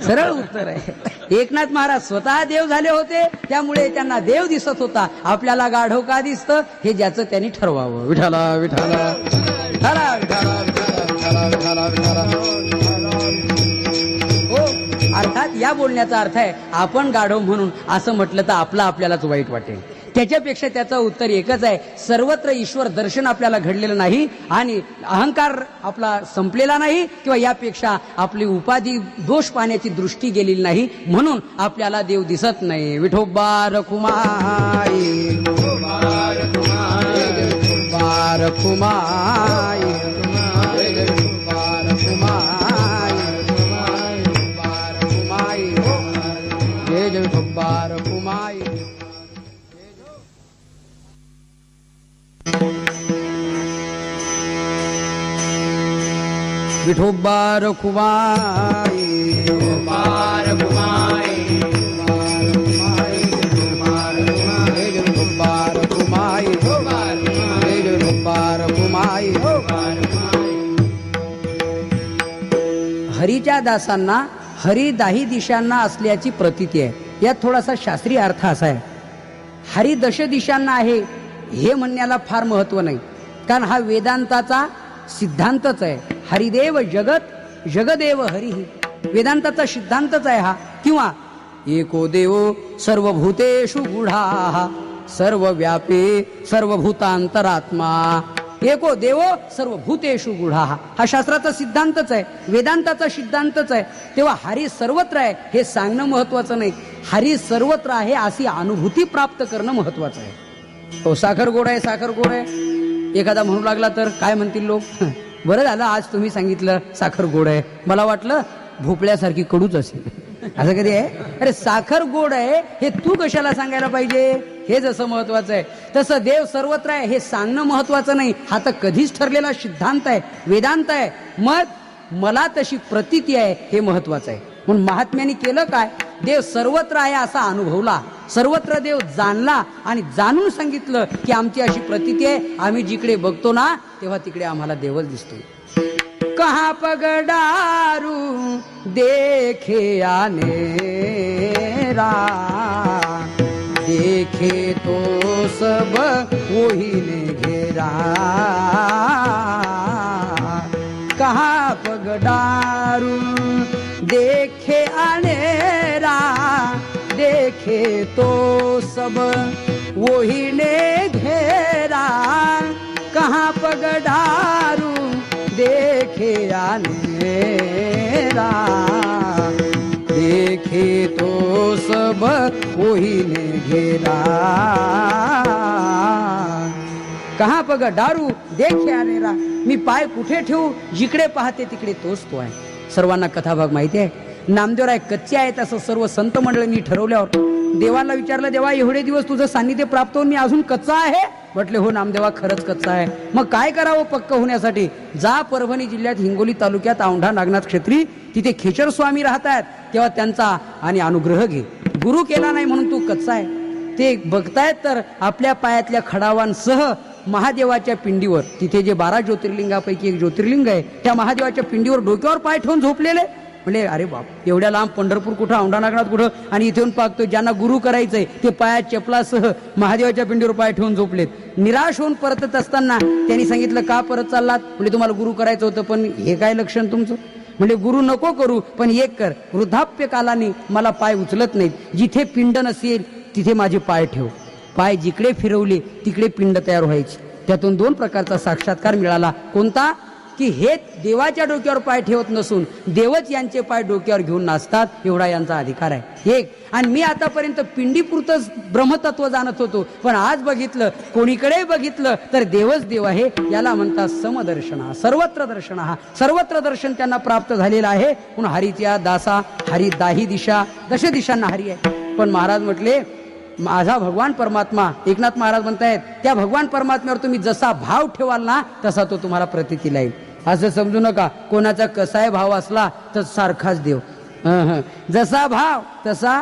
सरळ उत्तर आहे. एकनाथ महाराज स्वतः देव झाले होते त्यामुळे त्यांना देव दिसत होता. आपल्याला गाढव का दिसतं हे ज्याचं त्यांनी ठरवावं. विठाला विठाला विठाला विठाला विठाला विठाला विठाला. हो, अर्थात या बोलण्याचा अर्थ आहे, आपण गाढव म्हणून असं म्हटलं तर आपल्यालाच वाईट वाटेल. त्याच्यापेक्षा त्याचं उत्तर एकच आहे, सर्वत्र ईश्वर दर्शन आपल्याला घडलेलं नाही आणि अहंकार आपला संपलेला नाही, किंवा यापेक्षा आपली उपाधी दोष पाहण्याची दृष्टी गेलेली नाही, म्हणून आपल्याला देव दिसत नाही. विठोबा रखुमाई विठोबा रखुमाई विठोबा रखुमाई जय जय विठोबा रखुमाई. विठोबा रखुमाई विठोबा रखुमाई विठोबा रखुमाई विठोबा रखुमाई. हरीच्या दासांना हरी दाही दिशांना असल्याची प्रतीती आहे. यात थोडासा शास्त्रीय अर्थ असा आहे, हरी दश दिशांना आहे हे म्हणण्याला फार महत्व नाही, कारण हा वेदांताचा सिद्धांतच आहे. हरिदेव जगत जगदेव हरी, वेदांताचा सिद्धांतच आहे हा. किंवा एको देव सर्वभूतेषु गूढा सर्वव्यापी सर्वभूतांतरात्मा. एको देवो सर्वभूतेषु गूढा, हा शास्त्राचा सिद्धांतच आहे, वेदांताचा सिद्धांतच आहे. तेव्हा हरी सर्वत्र आहे हे सांगणं महत्वाचं नाही, हरी सर्वत्र आहे अशी अनुभूती प्राप्त करणं महत्वाचं आहे. हो, साखर गोड आहे, साखर गोड आहे, एखादा म्हणू लागला तर काय म्हणतील लोक, बरं झालं आज तुम्ही सांगितलं साखर गोड आहे, मला वाटलं भोपळ्यासारखी कडूच असेल. असं कधी आहे? अरे साखर गोड आहे हे तू कशाला सांगायला पाहिजे? हे जसं महत्वाचं आहे तसं देव सर्वत्र आहे हे सांगणं महत्वाचं नाही. हा तर कधीच ठरलेला सिद्धांत आहे, वेदांत आहे. मग मला तशी प्रतीती आहे हे महत्वाचं आहे. म्हणून महात्म्यांनी केलं काय, देव सर्वत्र आहे असा अनुभवला, सर्वत्र देव जाणला आणि जाणून सांगितलं की आमची अशी प्रतीती आहे, आम्ही जिकडे बघतो ना तेव्हा तिकडे आम्हाला देवच दिसतो. कहाँ पगडारू देखे आनेरा, देखे तो सब वही ने घेरा. कहाँ पगडारू देखे आनेरा, देखे तो सब वही ने घेरा. कहाँ पगडारू देखे आनेरा, देखे तो सब वही ने घेरा. कहाँ पग डारू देखे आनेरा, मी पाय कुठे ठेवू, जिकडे पाहते तिकडे तोच तो आहे. सर्वांना कथाभाग माहिती आहे. नामदेवराय कच्चे आहेत असं सर्व संत मंडळींनी ठरवल्यावर देवाला विचारलं, देवा एवढे दिवस तुझं सान्निध्य प्राप्त होऊन मी अजून कच्चा आहे? म्हटले हो नामदेवा खरंच कच्चा आहे. मग काय करावं पक्क होण्यासाठी? जा परभणी जिल्ह्यात हिंगोली तालुक्यात औंढा नागनाथ क्षेत्री, तिथे खेचर स्वामी राहतात, तेव्हा त्यांचा आणि अनुग्रह घे. गुरु केला नाही म्हणून तू कच्चा आहे. ते बघतायत तर आपल्या पायातल्या खडावांसह महादेवाच्या पिंडीवर, तिथे जे 12 ज्योतिर्लिंगापैकी एक ज्योतिर्लिंग आहे, त्या महादेवाच्या पिंडीवर डोक्यावर पाय ठेवून झोपलेले. म्हणजे अरे बाप, एवढ्या लांब पंढरपूर कुठं, औंढा नागनाथ कुठं, आणि इथे येऊन पाहतो ज्यांना गुरु करायचंय ते पायात चपलासह महादेवाच्या पिंडीवर पाय ठेवून झोपलेत. निराश होऊन परतत असताना त्यांनी सांगितलं, का परत चाललात? म्हणजे तुम्हाला गुरु करायचं होतं, पण हे काय लक्षण तुमचं? म्हणजे गुरु नको करू, पण एक कर, वृद्धाप्य कालाने मला पाय उचलत नाहीत, जिथे पिंड नसेल तिथे माझे पाय ठेव. पाय जिकडे फिरवले तिकडे पिंड तयार व्हायची. त्यातून 2 प्रकारचा साक्षात्कार मिळाला. कोणता? की हे देवाच्या डोक्यावर पाय ठेवत नसून देवच यांचे पाय डोक्यावर घेऊन नाचतात, एवढा यांचा अधिकार आहे. एक, आणि मी आतापर्यंत पिंडीपुरतच ब्रह्मतत्व जाणत होतो, पण आज बघितलं, कोणीकडे बघितलं तर देवच देव आहे. याला म्हणतात समदर्शन, सर्वत्र दर्शन. हा सर्वत्र दर्शन त्यांना प्राप्त झालेलं आहे. म्हणून हरीच्या दासा, हरी दाही दिशा, दश दिशांना हरी आहे. पण महाराज म्हटले, माझा भगवान परमात्मा, एकनाथ महाराज म्हणतायत, त्या भगवान परमात्म्यावर तुम्ही जसा भाव ठेवाल ना तसा तो तुम्हाला प्रतीतीला येईल. असं समजू नका कोणाचा कसाय भाव असला तर सारखाच देव. जसा भाव तसा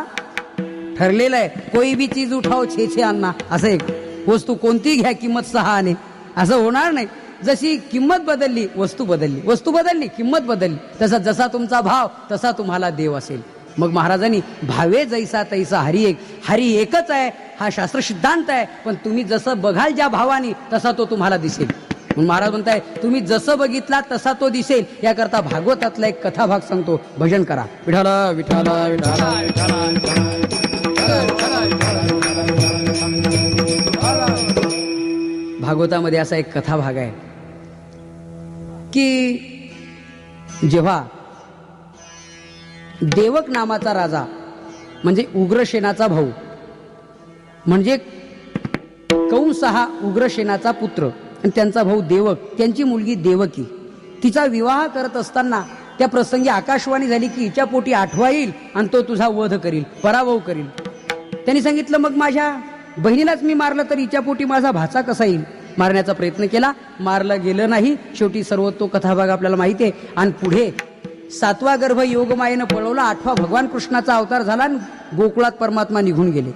ठरलेला आहे. कोई भी चीज उठाओ छे छे अन्ना, असं एक वस्तू कोणती घ्या किंमत 6 आणे, असं होणार नाही. जशी किंमत बदलली वस्तू बदलली, वस्तू बदलली किंमत बदलली, तसा जसा तुमचा भाव तसा तुम्हाला देव असेल. मग महाराजांनी भावे जैसा तैसा हरी एक, हरी एकच आहे हा शास्त्र सिद्धांत आहे. पण तुम्ही जसं बघाल ज्या भावाने तसा तो तुम्हाला दिसेल. म्हणून महाराज म्हणताय, तुम्ही जसं बघितला तसा तो दिसेल. याकरता भागवतातला एक कथा भाग सांगतो, भजन करा. विठ्ठल विठ्ठल विठ्ठल. भागवतामध्ये असा एक कथा भाग आहे की जेव्हा देवक नामाचा राजा, म्हणजे उग्रसेनाचा भाऊ, म्हणजे कंस हा उग्रसेनाचा पुत्र आणि त्यांचा भाऊ देवक, त्यांची मुलगी देवकी, तिचा विवाह करत असताना त्या प्रसंगी आकाशवाणी झाली की हिच्या पोटी 8वा येईल आणि तो तुझा वध करील, पराभव करील. त्यांनी सांगितलं, मग माझ्या बहिणीलाच मी मारलं तर हिच्या पोटी माझा भाचा कसा येईल? मारण्याचा प्रयत्न केला, मारलं गेलं नाही. शेवटी सर्व तो कथाभाग आपल्याला माहिती आहे. आणि पुढे 7वा गर्भ योगमायेनं पळवला, 8वा भगवान कृष्णाचा अवतार झाला आणि गोकुळात परमात्मा निघून गेले.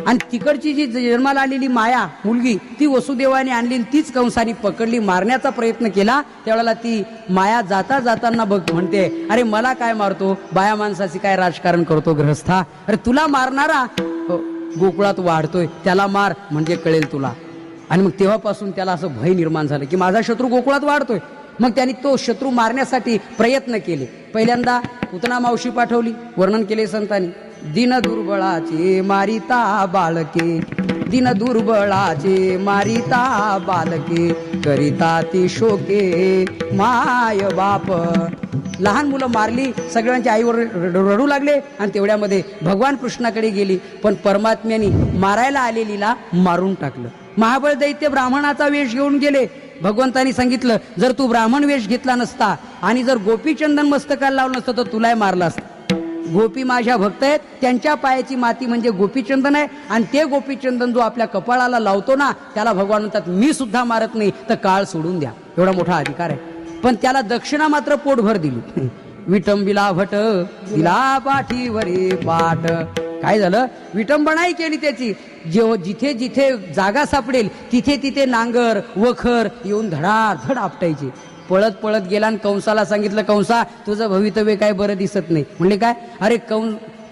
आणि तिकडची जी जन्माला आलेली माया मुलगी ती वसुदेवाने आणली, तीच कंसाने पकडली, मारण्याचा प्रयत्न केला. त्यावेळेला ती माया जाता जाताना बघ म्हणते, अरे मला काय मारतो, बाया माणसाची काय राजकारण करतो ग्रहस्था, अरे तुला मारणारा गोकुळात वाढतोय, त्याला मार म्हणजे कळेल तुला. आणि मग तेव्हापासून त्याला असं भय निर्माण झालं की माझा शत्रू गोकुळात वाढतोय. मग त्यांनी तो शत्रू मारण्यासाठी प्रयत्न केले. पहिल्यांदा पुतना मावशी पाठवली, वर्णन केले संतांनी, दिन दुर्बळाचे मारिता बालके, दिन दुर्बळाचे मारिता बालके, करिता ती शोके माय बाप. लहान मुलं मारली, सगळ्यांच्या आईवर रडू लागले आणि तेवढ्यामध्ये भगवान कृष्णाकडे गेली. पण परमात्म्याने मारायला आलेलीला मारून टाकलं. महाबळ दैत्य ब्राह्मणाचा वेश घेऊन गेले. भगवंतानी सांगितलं, जर तू ब्राह्मण वेश घेतला नसता आणि जर गोपीचंदन मस्तकाला लावलं नसतं तर तुलाही मारला असता. गोपी माझ्या भक्त आहेत, त्यांच्या पायाची माती म्हणजे गोपीचंदन आहे आणि ते गोपीचंदन जो आपल्या कपाळाला लावतो ना त्याला भगवान म्हणतात मी सुद्धा मारत नाही, तर काळ सोडून द्या. एवढा मोठा अधिकार आहे. पण त्याला दक्षिणा मात्र पोटभर दिली. विटंबिला भट दिला पाठीवरी पाठ. काय झालं, विटंबनाही केली त्याची. जिथे जिथे जागा सापडेल तिथे तिथे नांगर वखर येऊन धडाधड आपटायचे. पळत पळत गेला आणि कंसाला सांगितलं, कंसा तुझं भवितव्य काय बरं दिसत नाही. म्हणले काय, अरे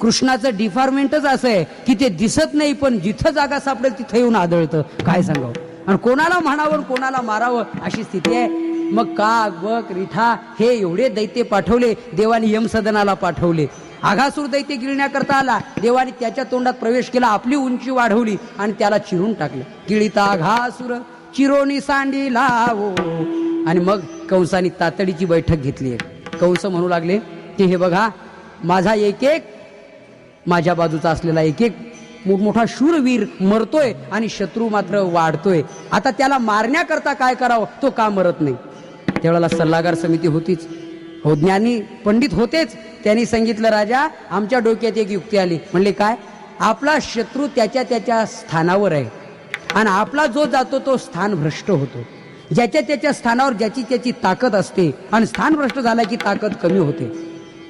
कृष्णाचं डिपार्टमेंटच असं आहे की ते दिसत नाही पण जिथं जागा सापडेल तिथं येऊन आदळतं. काय सांगावं, आणि कोणाला म्हणावं कोणाला मारावं अशी स्थिती आहे. मग काग बक रिठा हे एवढे दैत्य पाठवले. देवाने यमसदनाला पाठवले. आघासूर दैत्य गिळण्याकरता आला. देवाने त्याच्या तोंडात प्रवेश केला, आपली उंची वाढवली आणि त्याला चिरून टाकलं. गिळीता आघासूर चिरोनी सांडी लावो. आणि मग कंसाने तातडीची बैठक घेतली. कंस म्हणू लागले की हे बघा, माझा एक एक माझ्या बाजूचा असलेला एक एक मोठमोठा शूरवीर मरतोय आणि शत्रू मात्र वाढतोय. आता त्याला मारण्याकरता काय करावं, तो का मरत नाही. त्यावेळेला सल्लागार समिती होतीच, हो ज्ञानी पंडित होतेच. त्यांनी सांगितलं, राजा आमच्या डोक्यात एक युक्ती आली. म्हणले काय, आपला शत्रू त्याच्या त्याच्या स्थानावर आहे आणि आपला जो जातो तो स्थान भ्रष्ट होतो. ज्याच्या त्याच्या स्थानावर ज्याची त्याची ताकद असते आणि स्थान भ्रष्ट झाला की ताकद कमी होते.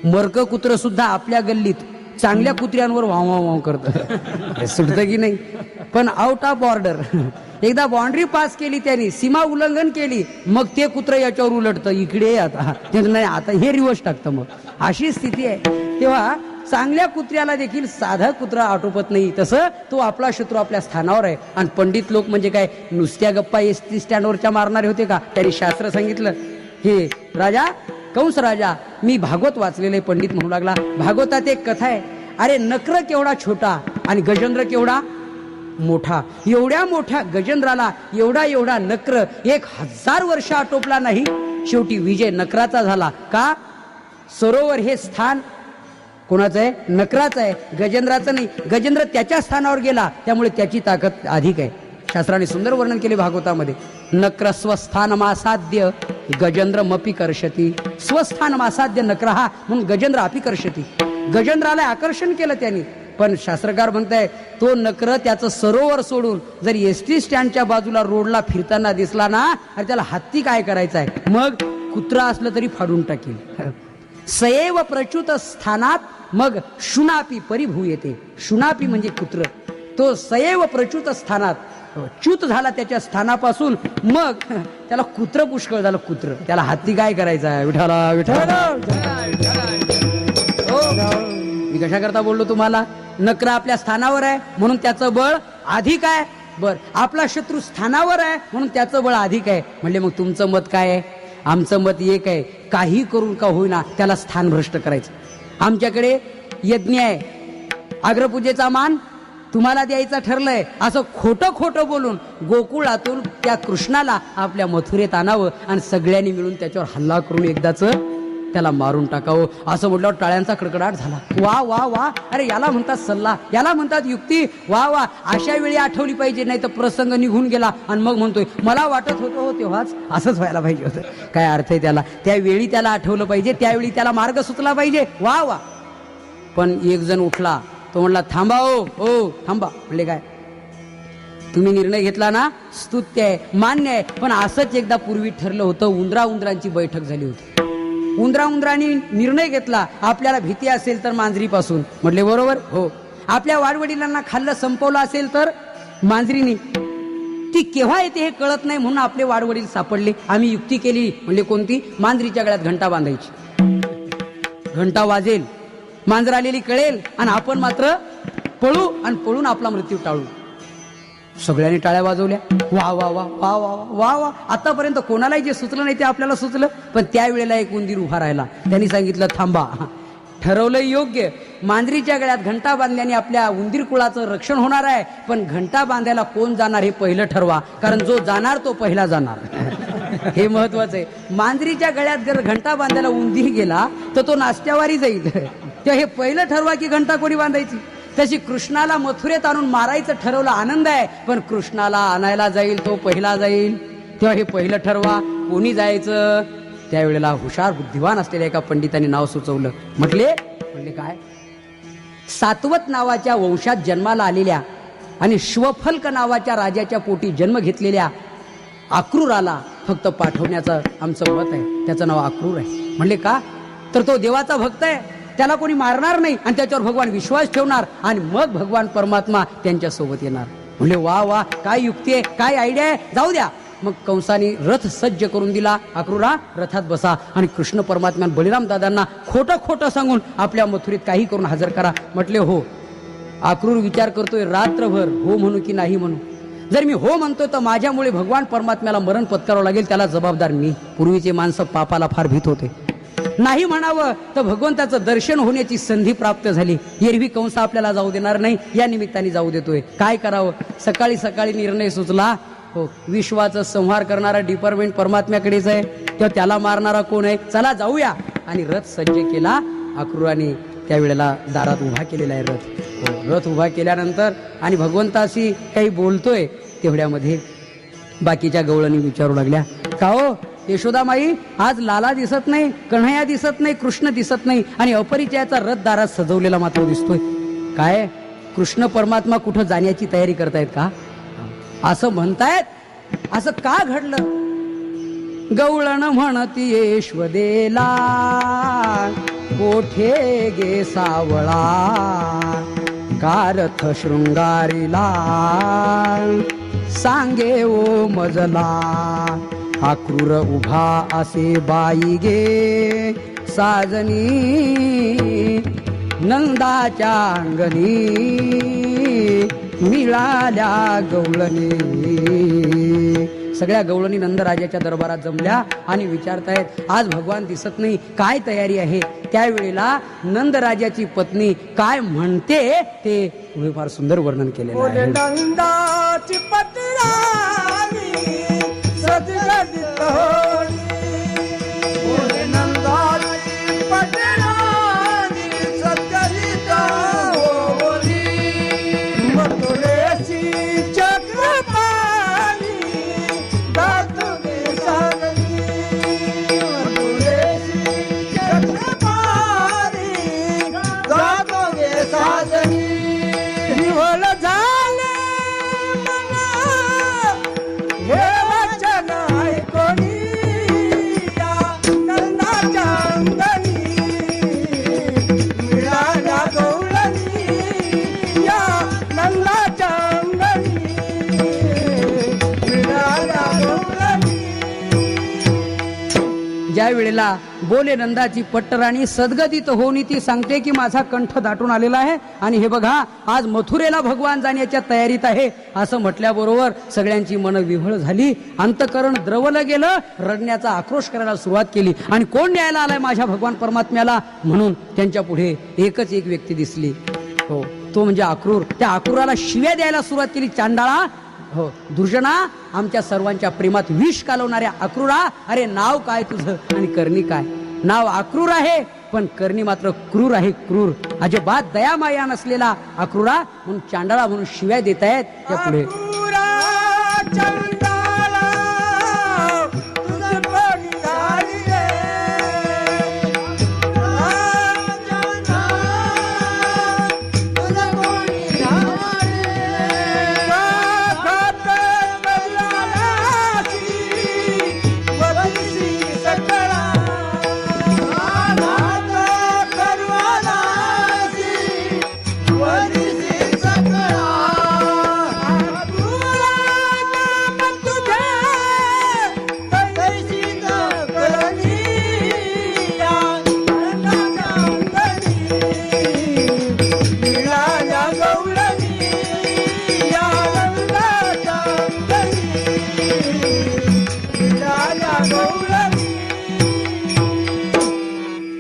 मर्क कुत्र सुद्धा आपल्या गल्लीत चांगल्या कुत्र्यांवर वाव वाव करतं, सुटतं की नाही. पण आउट ऑफ बॉर्डर एकदा बाउंड्री पास केली त्यांनी, सीमा उल्लंघन केली, मग ते कुत्र याच्यावर उलटतं, इकडे आता नाही, आता हे रिवर्स टाकतं. मग अशी स्थिती आहे. तेव्हा चांगल्या कुत्र्याला देखील साधा कुत्रा आटोपत नाही. तसं तो आपला शत्रू आपल्या स्थानावर आहे. आणि पंडित लोक म्हणजे काय, नुसत्या गप्पा एसटी स्टँडवरच्या मारणारे होते का. त्यांनी शास्त्र सांगितलं, हे राजा कंस राजा, मी भागवत वाचलेले. पंडित म्हणू लागला, भागवतात एक कथा आहे, अरे नक्र केवढा छोटा आणि गजेंद्र केवढा मोठा. एवढ्या मोठ्या गजेंद्राला एवढा एवढा नक्र 1000 वर्ष आटोपला नाही. शेवटी विजय नक्राचा झाला. का, सरोवर हे स्थान कोणाचं आहे, नक्राचं आहे, गजेंद्राचं नाही. गजेंद्र त्याच्या स्थानावर गेला त्यामुळे त्याची ताकद अधिक आहे. शास्त्राने सुंदर वर्णन केले भागवतामध्ये. नक्र स्वस्थान मासाद्य गजेंद्र मपी कर्षती. स्वस्थान मासाद्य नक्र हा म्हणून गजेंद्र अपी कर्षती. गजेंद्राला आकर्षण केलं त्यांनी. पण शास्त्रकार म्हणताय, तो नक्र त्याचं सरोवर सोडून जर एसटी स्टँडच्या बाजूला रोडला फिरताना दिसला ना, अरे त्याला हत्ती काय करायचा आहे, मग कुत्रा असलं तरी फाडून टाकील. सैव प्रच्युत स्थानात मग शुनापी परिभू येते. शुनापी म्हणजे कुत्र. तो सैव प्रच्युत स्थानात च्युत झाला त्याच्या स्थानापासून, मग त्याला कुत्र पुष्कळ झालं. कुत्र त्याला हत्ती काय करायचा आहे. विठाला विठाला. मी कशा करता बोललो तुम्हाला, नक्र आपल्या स्थानावर आहे म्हणून त्याचं बळ अधिक आहे. बर, आपला शत्रू स्थानावर आहे म्हणून त्याचं बळ अधिक आहे. म्हणले मग तुमचं मत काय आहे. आमचं मत एक आहे, काही करून का होईना त्याला स्थान भ्रष्ट करायचं. आमच्याकडे यज्ञ आहे, अग्रपूजेचा मान तुम्हाला द्यायचा ठरलंय. असं खोटं खोटं बोलून गोकुळातून त्या कृष्णाला आपल्या मथुरेत आणावं आणि सगळ्यांनी मिळून त्याच्यावर हल्ला करून एकदाच त्याला मारून टाकावं. असं म्हटल्यावर टाळ्यांचा कडकडाट झाला. वा वा वा, अरे याला म्हणतात सल्ला, याला म्हणतात युक्ती. वा वा, अशा वेळी आठवली पाहिजे, नाही तर प्रसंग निघून गेला आणि मग म्हणतोय मला वाटत होतं हो तेव्हाच असंच व्हायला पाहिजे होतं. काय अर्थ आहे त्याला, त्यावेळी त्याला आठवलं पाहिजे, त्यावेळी त्याला मार्ग सुचला पाहिजे. वा वा. पण एक जण उठला, तो म्हणला थांबा हो थांबा. म्हणले काय, तुम्ही निर्णय घेतला ना, स्तुत्य आहे, मान्य आहे, पण असंच एकदा पूर्वी ठरलं होतं. उंदरांची बैठक झाली होती. उंदरांनी निर्णय घेतला, आपल्याला भीती असेल तर मांजरीपासून. म्हटले बरोबर, हो. आपल्या वाडवडिलांना खाल्लं संपवलं असेल तर मांजरीनी. ती केव्हा येते हे कळत नाही म्हणून आपले वाडवडील सापडले. आम्ही युक्ती केली. म्हणजे कोणती, मांजरीच्या गळ्यात घंटा बांधायची. घंटा वाजेल, मांजर आलेली कळेल आणि आपण मात्र पळू आणि पळून आपला मृत्यू टाळू. सगळ्यांनी टाळ्या वाजवल्या. वा वा वा वा वा वा वा. आतापर्यंत कोणालाही जे सुचलं नाही ते आपल्याला सुचलं. पण त्यावेळेला एक उंदीर उभा राहिला. त्यांनी सांगितलं थांबा. ठरवलं योग्य. मांजरीच्या गळ्यात घंटा बांधल्याने आपल्या उंदीर कुळाचं रक्षण होणार आहे, पण घंटा बांधायला कोण जाणार हे पहिलं ठरवा, कारण जो जाणार तो पहिला जाणार. हे महत्वाचं आहे. मांजरीच्या गळ्यात जर घंटा बांधायला उंदीर गेला तर तो नाश्त्यावारी जाईल. तेव्हा हे पहिलं ठरवा की घंटा कोणी बांधायची. तशी कृष्णाला मथुरेत आणून मारायचं ठरवलं, आनंद आहे, पण कृष्णाला आणायला जाईल तो पहिला जाईल. तेव्हा हे पहिलं ठरवा कोणी जायचं. त्यावेळेला हुशार बुद्धिवान असलेल्या एका पंडितांनी नाव सुचवलं. म्हटले काय, सातवत नावाच्या वंशात जन्माला आलेल्या आणि श्वफल्क नावाच्या राजाच्या पोटी जन्म घेतलेल्या अक्रूराला फक्त पाठवण्याचं आमचं मत आहे. त्याचं नाव अक्रूर आहे. म्हणले का, तर तो देवाचा भक्त आहे, त्याला कोणी मारणार नाही आणि त्याच्यावर भगवान विश्वास ठेवणार आणि मग भगवान परमात्मा त्यांच्या सोबत येणार. म्हणले वा वा, काय युक्ती आहे, काय आयडिया आहे, जाऊ द्या. मग कंसाने रथ सज्ज करून दिला. अक्रूरा रथात बसा आणि कृष्ण परमात्म्यान बलिराम दादांना खोटं खोटं सांगून आपल्या मथुरीत काही करून हजर करा. म्हटले हो. अक्रूर विचार करतोय रात्रभर हो म्हणू की नाही म्हणू. जर मी हो म्हणतोय तर माझ्यामुळे भगवान परमात्म्याला मरण पत्करावं लागेल, त्याला जबाबदार मी. पूर्वीचे माणसं पापाला फार भीत होते. नाही म्हणावं तर भगवंताचं दर्शन होण्याची संधी प्राप्त झाली. एरवी कंस आपल्याला जाऊ देणार नाही, या निमित्ताने जाऊ देतोय. काय करावं. सकाळी सकाळी निर्णय सुचला. हो, विश्वाचा संहार करणारा डिपार्टमेंट परमात्म्याकडेच आहे, तेव्हा त्याला मारणारा कोण आहे, चला जाऊया. आणि रथ सज्ज केला. अक्रूराने त्यावेळेला दारात उभा केलेला आहे रथ. रथ उभा केल्यानंतर आणि भगवंताशी काही बोलतोय, तेवढ्यामध्ये बाकीच्या गवळणी विचारू लागल्या, का हो यशोदामाई, आज लाला दिसत नाही, कन्हैया दिसत नाही, कृष्ण दिसत नाही आणि अपरिचयाचा रथ दारात सजवलेला मात्र दिसतोय. काय कृष्ण परमात्मा कुठं जाण्याची तयारी करतायत का, असं म्हणतायत. असं का घडलं. गवळण म्हणती यशोदेला, कोठे गे सावळा, कारथ शृंगारीला, सांगे ओ मजला, अक्रूर उभा असे बाई गे साजनी, नंदाच्या अंगणी मिळाल्या गवळणी. सगळ्या गवळणी नंदराजाच्या दरबारात जमल्या आणि विचारतायत, आज भगवान दिसत नाही, काय तयारी आहे. त्यावेळेला नंदराजाची पत्नी काय म्हणते ते तुम्ही फार सुंदर वर्णन केलेलं आहे.
नंदाची पत्राणी सजगदित होणी, नंदाची पत्राणी सजगदित होणी, मथुरेची चक्रपाणी दातुके साजनी, मथुरेची चक्रपाणी दातुके साजनी. निवळ झाले मला हे वचन ऐकोनी, या नंदाच्या अंगणी मिळाल्या गवळणी, या नंदाच्या अंगणी मिळाल्या गवळणी.
ज्या वेळेला बोले नंदाची पट्टराणी सद्गदित होऊन ती सांगते की माझा कंठ दाटून आलेला आहे आणि हे बघा आज मथुरेला भगवान जाण्याच्या तयारीत आहे. असं म्हटल्याबरोबर सगळ्यांची मनं विव्हळ झाली, अंतकरण द्रवलं गेलं, रडण्याचा आक्रोश करायला सुरुवात केली. आणि कोण न्यायला आलाय माझ्या भगवान परमात्म्याला म्हणून त्यांच्या पुढे एकच एक व्यक्ती दिसली. हो, तो म्हणजे अक्रूर. त्या अक्रूराला शिव्या द्यायला सुरुवात केली. चांडाळा, हो दुर्जना, आमच्या सर्वांच्या प्रेमात विष कालवणाऱ्या अक्रूरा, अरे नाव काय तुझं आणि करणी काय. नाव अक्रूर आहे पण करणी मात्र क्रूर आहे, क्रूर. अजिबात दयामाया नसलेला अक्रूरा म्हणून चांडाळा म्हणून शिव्या देत आहेत त्या पुढे.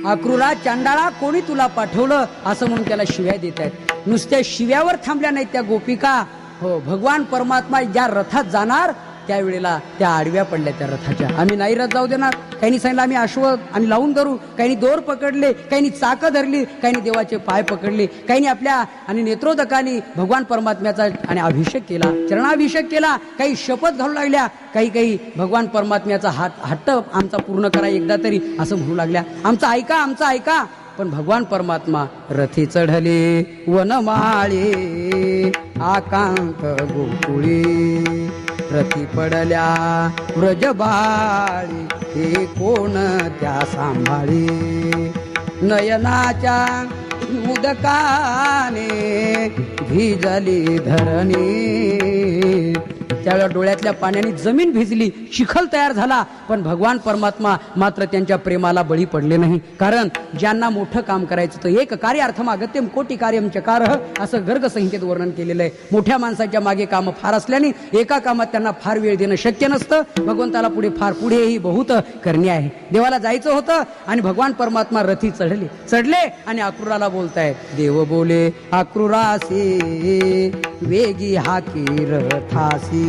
अक्रूरा चांडाळा कोणी तुला पाठवलं असं म्हणून त्याला शिव्या देत आहेत. नुसत्या शिव्यावर थांबल्या नाहीत त्या गोपिका. हो, भगवान परमात्मा ज्या रथात जाणार त्यावेळेला त्या आडव्या पडल्या त्या रथाच्या. आम्ही नाही रथ जाऊ देणार. काहींनी सांगितलं आम्ही अश्व आणि लावून धरू, काहींनी दोर पकडले, काहींनी चाकं धरली, काहींनी देवाचे पाय पकडले, काहींनी आपल्या आणि नेत्रोदकाने भगवान परमात्म्याचा आणि अभिषेक केला, चरणाभिषेक केला, काही शपथ घालू लागल्या, काही भगवान परमात्म्याचा हट्ट आमचा पूर्ण करा एकदा तरी असं म्हणू लागल्या. आमचं ऐका, आमचं ऐका. पण भगवान परमात्मा रथी चढले वनमाळे आकांत गोकुळी, रथी पडल्या व्रजबाळी हे कोण त्या सांभाळी, नयनाच्या उदकाने भिजली धरणी. त्यावेळेला डोळ्यातल्या पाण्याने जमीन भिजली, चिखल तयार झाला. पण भगवान परमात्मा मात्र त्यांच्या प्रेमाला बळी पडले नाही. कारण ज्यांना मोठं काम करायचं तर एक कार्यार्थम अगत्यम कोटी कार्यम चकारः असं गर्ग संहितेत वर्णन केलेलं आहे. मोठ्या माणसाच्या मागे कामं फार असल्याने एका कामात त्यांना फार वेळ देणं शक्य नसतं. भगवंताला पुढेही बहुत करणे आहे. देवाला जायचं होतं आणि भगवान परमात्मा रथी चढले आणि अक्रूराला बोलतायत. देव बोले अक्रूरासी वेगी हाकी रथासी,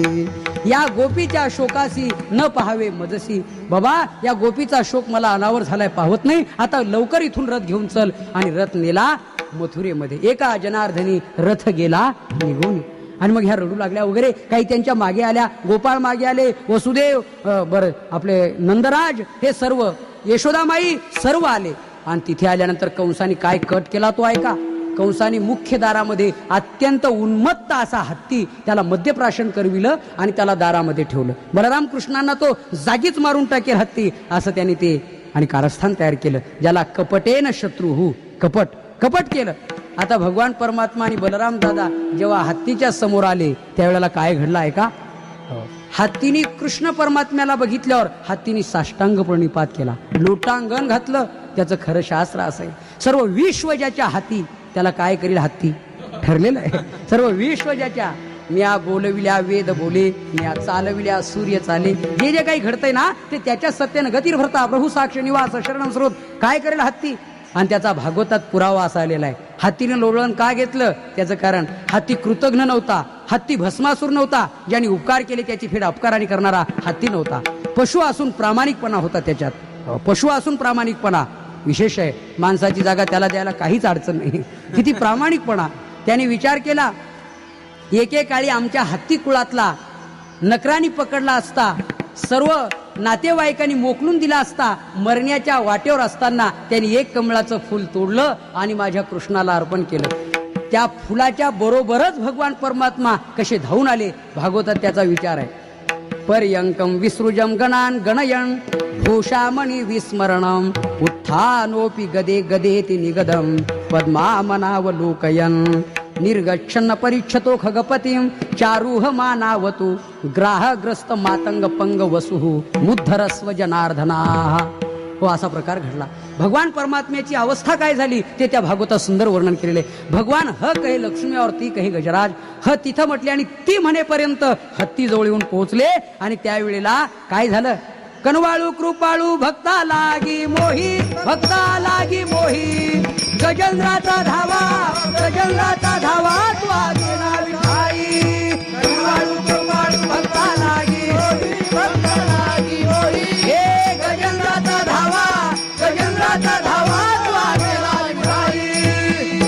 या गोपीच्या शोकासी न पाहावे मजसी. बाबा, या गोपीचा शोक मला अनावर झालाय, पाहत नाही. आता लवकर इथून रथ घेऊन चल. आणि रथ नेला मथुरेमध्ये. एका जनार्दनी रथ गेला निघून. आणि मग ह्या रडू लागल्या वगैरे. काही त्यांच्या मागे आल्या, गोपाळ मागे आले, वसुदेव बरं आपले नंदराज हे सर्व, यशोदामाई सर्व आले. आणि तिथे आल्यानंतर कंसाने काय कट केला तो ऐका. कंसाने मुख्य दारामध्ये अत्यंत उन्मत्त असा हत्ती त्याला मद्यप्राशन करविलं आणि त्याला दारामध्ये ठेवलं. बलराम कृष्णांना तो जागीच मारून टाकेल हत्ती असं त्याने ते आणि कारस्थान तयार केलं, ज्याला कपटेन शत्रुहू, कपट केलं. आता भगवान परमात्मा आणि बलराम दादा जेव्हा हत्तीच्या समोर आले त्यावेळेला काय घडलं आहे का. हत्तीने कृष्ण परमात्म्याला बघितल्यावर हत्तीने साष्टांग प्रणिपात केला, लोटांगण घातलं. त्याचं खरं शास्त्र असं आहे, सर्व विश्व ज्याच्या हाती त्याला काय करील हत्ती ठरलेलं आहे. सर्व विश्व ज्याच्या, म्या बोलविल्या वेद बोले, म्या चालविल्या सूर्य चाले. जे जे काही घडतंय ना ते त्याच्या सत्यानं गतीर भरता प्रभू साक्ष निवास शरण स्रोत. काय करेल हत्ती. आणि त्याचा भागवतात पुरावा असा आलेला आहे. हत्तीने लोळण का घेतलं त्याचं कारण, हत्ती कृतघ्न नव्हता, हत्ती भस्मासूर नव्हता, ज्याने उपकार केले त्याची फेड अपकाराने करणारा हत्ती नव्हता. पशु असून प्रामाणिकपणा होता त्याच्यात. पशु असून प्रामाणिकपणा विशेष आहे. माणसाची जागा त्याला द्यायला काहीच अडचण नाही. किती प्रामाणिकपणा. त्याने विचार केला, एकेकाळी आमच्या हत्ती कुळातला नकरानी पकडला असता, सर्व नातेवाईकांनी मोकलून दिला असता, मरण्याच्या वाटेवर असताना त्यांनी एक कमळाचं फुल तोडलं आणि माझ्या कृष्णाला अर्पण केलं. त्या फुलाच्या बरोबरच भगवान परमात्मा कसे धावून आले. भागवतात त्याचा विचार आहे. पर्यंकम विसृजम गणान गणयन भूषामणि विस्मरणम उत्थानोपि गदे गदेति निगदम पद्मामनावलोकयन निर्गच्छन्न परीक्षतो खगपतिं चारुह मानावतु ग्राहग्रस्त मातंग पंग वसुः मुद्धरस्व जनार्दनाः. हो, असा प्रकार घडला. भगवान परमात्म्याची अवस्था काय झाली ते त्या भागवतात सुंदर वर्णन केलेले. भगवान ह कहे लक्ष्मी और ती कहे गजराज. ह तिथं म्हटले आणि ती म्हणेपर्यंत हत्ती जवळ येऊन पोहोचले. आणि त्यावेळेला काय झालं, कनवाळू कृपाळू भक्ता लागी मोही, भक्ता लागी मोही, गजेंद्राचा धावा, गजेंद्राचा धावा तू आगे ना विठाई. कनवाळू कृपाळू भक्ता लागी मोही, भक्ता लागी मोही, हे गजेंद्राचा धावा, गजेंद्राचा धावा तू आगे ना विठाई.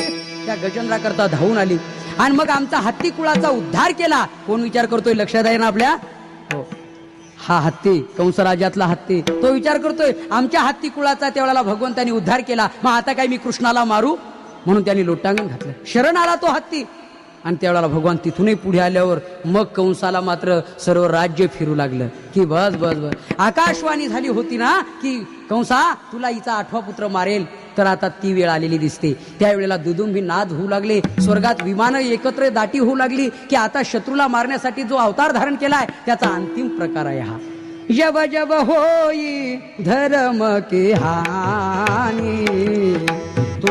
त्या गजेंद्राकरता धावून आली आणि मग आमचा हत्ती कुळाचा उद्धार केला. कोण विचार करतोय लक्षात आहे ना आपल्या. हो, हा हत्ती, कंसराजातला हत्ती, तो विचार करतोय आमच्या हत्ती कुळाचा त्यावेळेला भगवंतांनी उद्धार केला, मग आता काय मी कृष्णाला मारू. म्हणून त्यांनी लोटांगण घातलं, शरण आला तो हत्ती. आणि त्यावेळेला भगवान तिथूनही पुढे आल्यावर मग कंसाला मात्र सर्व राज्य फिरू लागलं की बस बस बस. आकाशवाणी झाली होती ना की कंसा तुला हिचा 8वा पुत्र मारेल. तर आता ती वेळ आलेली दिसते. त्यावेळेला दुदुंभी नाद होऊ लागले, स्वर्गात विमानं एकत्र दाटी होऊ लागली की आता शत्रूला मारण्यासाठी जो अवतार धारण केलाय त्याचा अंतिम प्रकार आहे हा. जब जब होई धर्म की हानी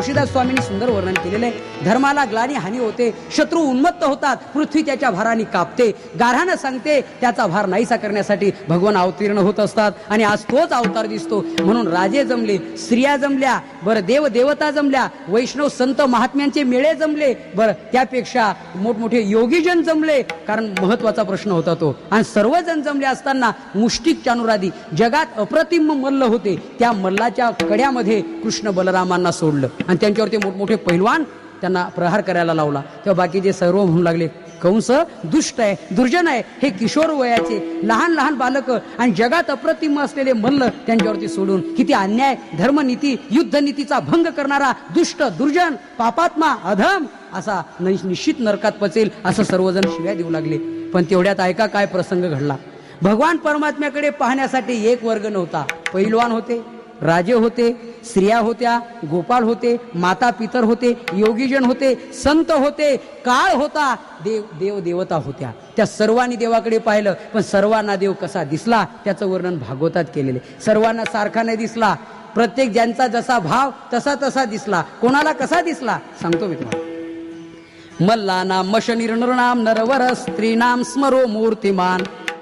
तुळशीदास स्वामींनी सुंदर वर्णन केलेलं आहे. धर्माला ग्लानी हानी होते, शत्रू उन्मत्त होतात, पृथ्वी त्याच्या भाराने कापते. गाऱ्हाणं सांगते त्याचा भार नाहीसा करण्यासाठी भगवान अवतीर्ण होत असतात आणि आज तोच अवतार दिसतो. म्हणून राजे जमले, स्त्रिया जमल्या, बरं देव देवता जमल्या, वैष्णव संत महात्म्यांचे मेळे जमले, बरं त्यापेक्षा मोठमोठे योगीजन जमले. कारण महत्वाचा प्रश्न होता तो. आणि सर्वजण जमले असताना मुष्टिक चानुरादी जगात अप्रतिम मल्ल होते. त्या मल्लाच्या कड्यामध्ये कृष्ण बलरामांना सोडलं आणि त्यांच्यावरती मोठमोठे पैलवान त्यांना प्रहार करायला लावला. तेव्हा बाकीचे सर्व म्हणू लागले, कंस दुष्ट आहे, दुर्जन आहे, हे किशोर वयाचे लहान लहान बालक आणि जगात अप्रतिम असलेले मल्ल त्यांच्यावरती सोडून किती अन्याय, धर्मनीती युद्धनीतीचा भंग करणारा दुष्ट दुर्जन पापात्मा अधम असा निश्चित नरकात पचेल असं सर्वजण शिव्या देऊ लागले. पण तेवढ्यात ऐका काय प्रसंग घडला. भगवान परमात्म्याकडे पाहण्यासाठी एक वर्ग नव्हता. पैलवान होते, राजे होते, स्त्रिया होत्या, गोपाळ होते, माता पितर होते, योगीजन होते, संत होते, काळ होता, देव देवता होत्या. त्या सर्वांनी देवाकडे पाहिलं. पण सर्वांना देव कसा दिसला त्याचं वर्णन भागवतात केलेले. सर्वांना सारखा नाही दिसला. प्रत्येक ज्यांचा जसा भाव तसा तसा दिसला. कोणाला कसा दिसला सांगतो मी तुम्हाला. मल्लानाम मशनीर नृणाम नरवर स्त्रीनाम स्मरो मूर्तिमान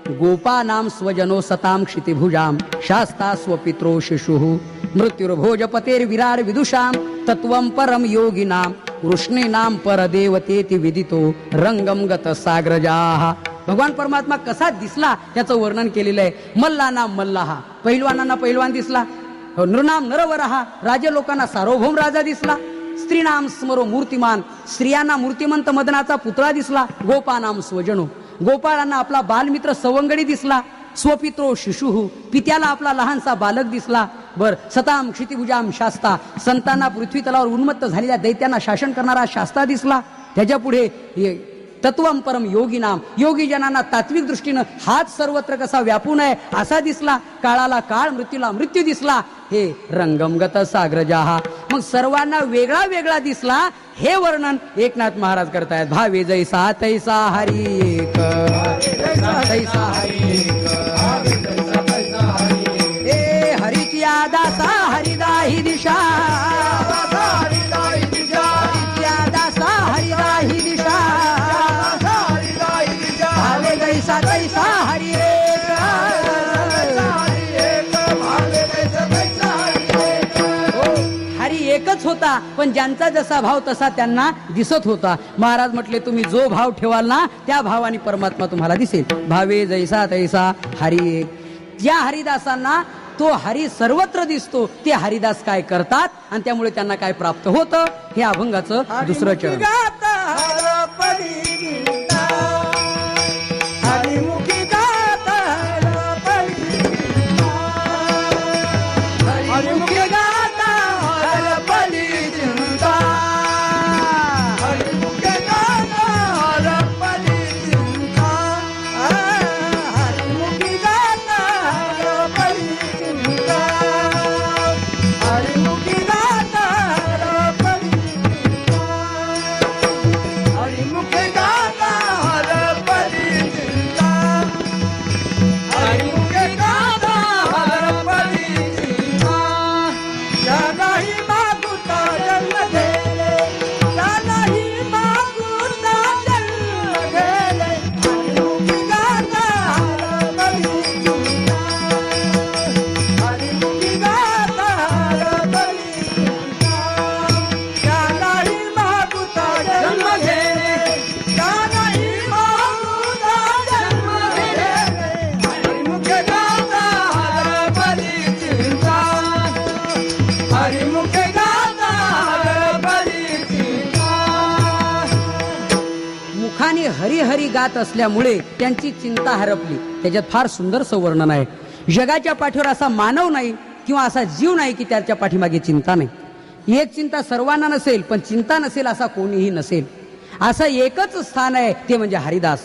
गोपानाम स्वजनो सताम क्षितिभुजाम शास्ता स्वपित्रो शिशुः मृत्युर्भोजपतेर्विराड विदुषाम तत्वं परम योगिनाम वृष्णीनाम परदेवतेति विदितो रंगम गत साग्रजाः. भगवान परमात्मा कसा दिसला त्याचं वर्णन केलेलं आहे. मल्लानाम मल्लाहा, पैलवानांना पैलवान दिसला. नृणाम नरवरहा, राजे लोकांना सार्वभौम राजा दिसला. स्त्रीनाम स्मरो मूर्तिमान, स्त्रियांना मूर्तिमंत मदनाचा पुतळा दिसला. गोपानाम स्वजनो, गोपाळांना आपला बालमित्र सवंगडी दिसला. स्वपित्रो शिशुः, पित्याला आपला लहानसा बालक दिसला. बर सताम क्षितिभुजाम शास्ता, संतांना पृथ्वी तलावर उन्मत्त झालेल्या दैत्यांना शासन करणारा शास्ता दिसला. त्याच्या पुढे तत्वम परम योगिनाम, योगी जनांना तात्विक दृष्टीनं हाच सर्वत्र कसा व्यापून आहे असा दिसला. काळाला काळ, मृत्यूला मृत्यू दिसला. हे रंगमगत साग्रजाहा, मग सर्वांना वेगळा वेगळा दिसला. हे वर्णन एकनाथ महाराज करतायत. भावे जैसा तैसा हरी एक, तैसा हरी एक, ए हरीची दासा हरिदाही दिशा, दासा हरिदाही दिशा, भावे जैसा तैसा हरी एक, हरी एकच होता. पण ज्यांचा जसा भाव तसा त्यांना दिसत होता. महाराज म्हटले तुम्ही जो भाव ठेवाल ना त्या भावाने परमात्मा तुम्हाला दिसेल. भावे जैसा तैसा हरी एक. ज्या हरिदासांना तो हरी सर्वत्र दिसतो ते हरिदास काय करतात आणि त्यामुळे त्यांना काय प्राप्त होतं हे अभंगाचं दुसरं चरण. हरी गात असल्यामुळे त्यांची चिंता हरपली. त्याच्यात फार सुंदर वर्णन आहे. जगाच्या पाठीवर असा मानव नाही किंवा असा जीव नाही की त्याच्या पाठीमागे चिंता नाही. एक चिंता सर्वांना नसेल पण चिंता नसेल असा कोणीही नसेल. असं एकच स्थान आहे ते म्हणजे हरिदास.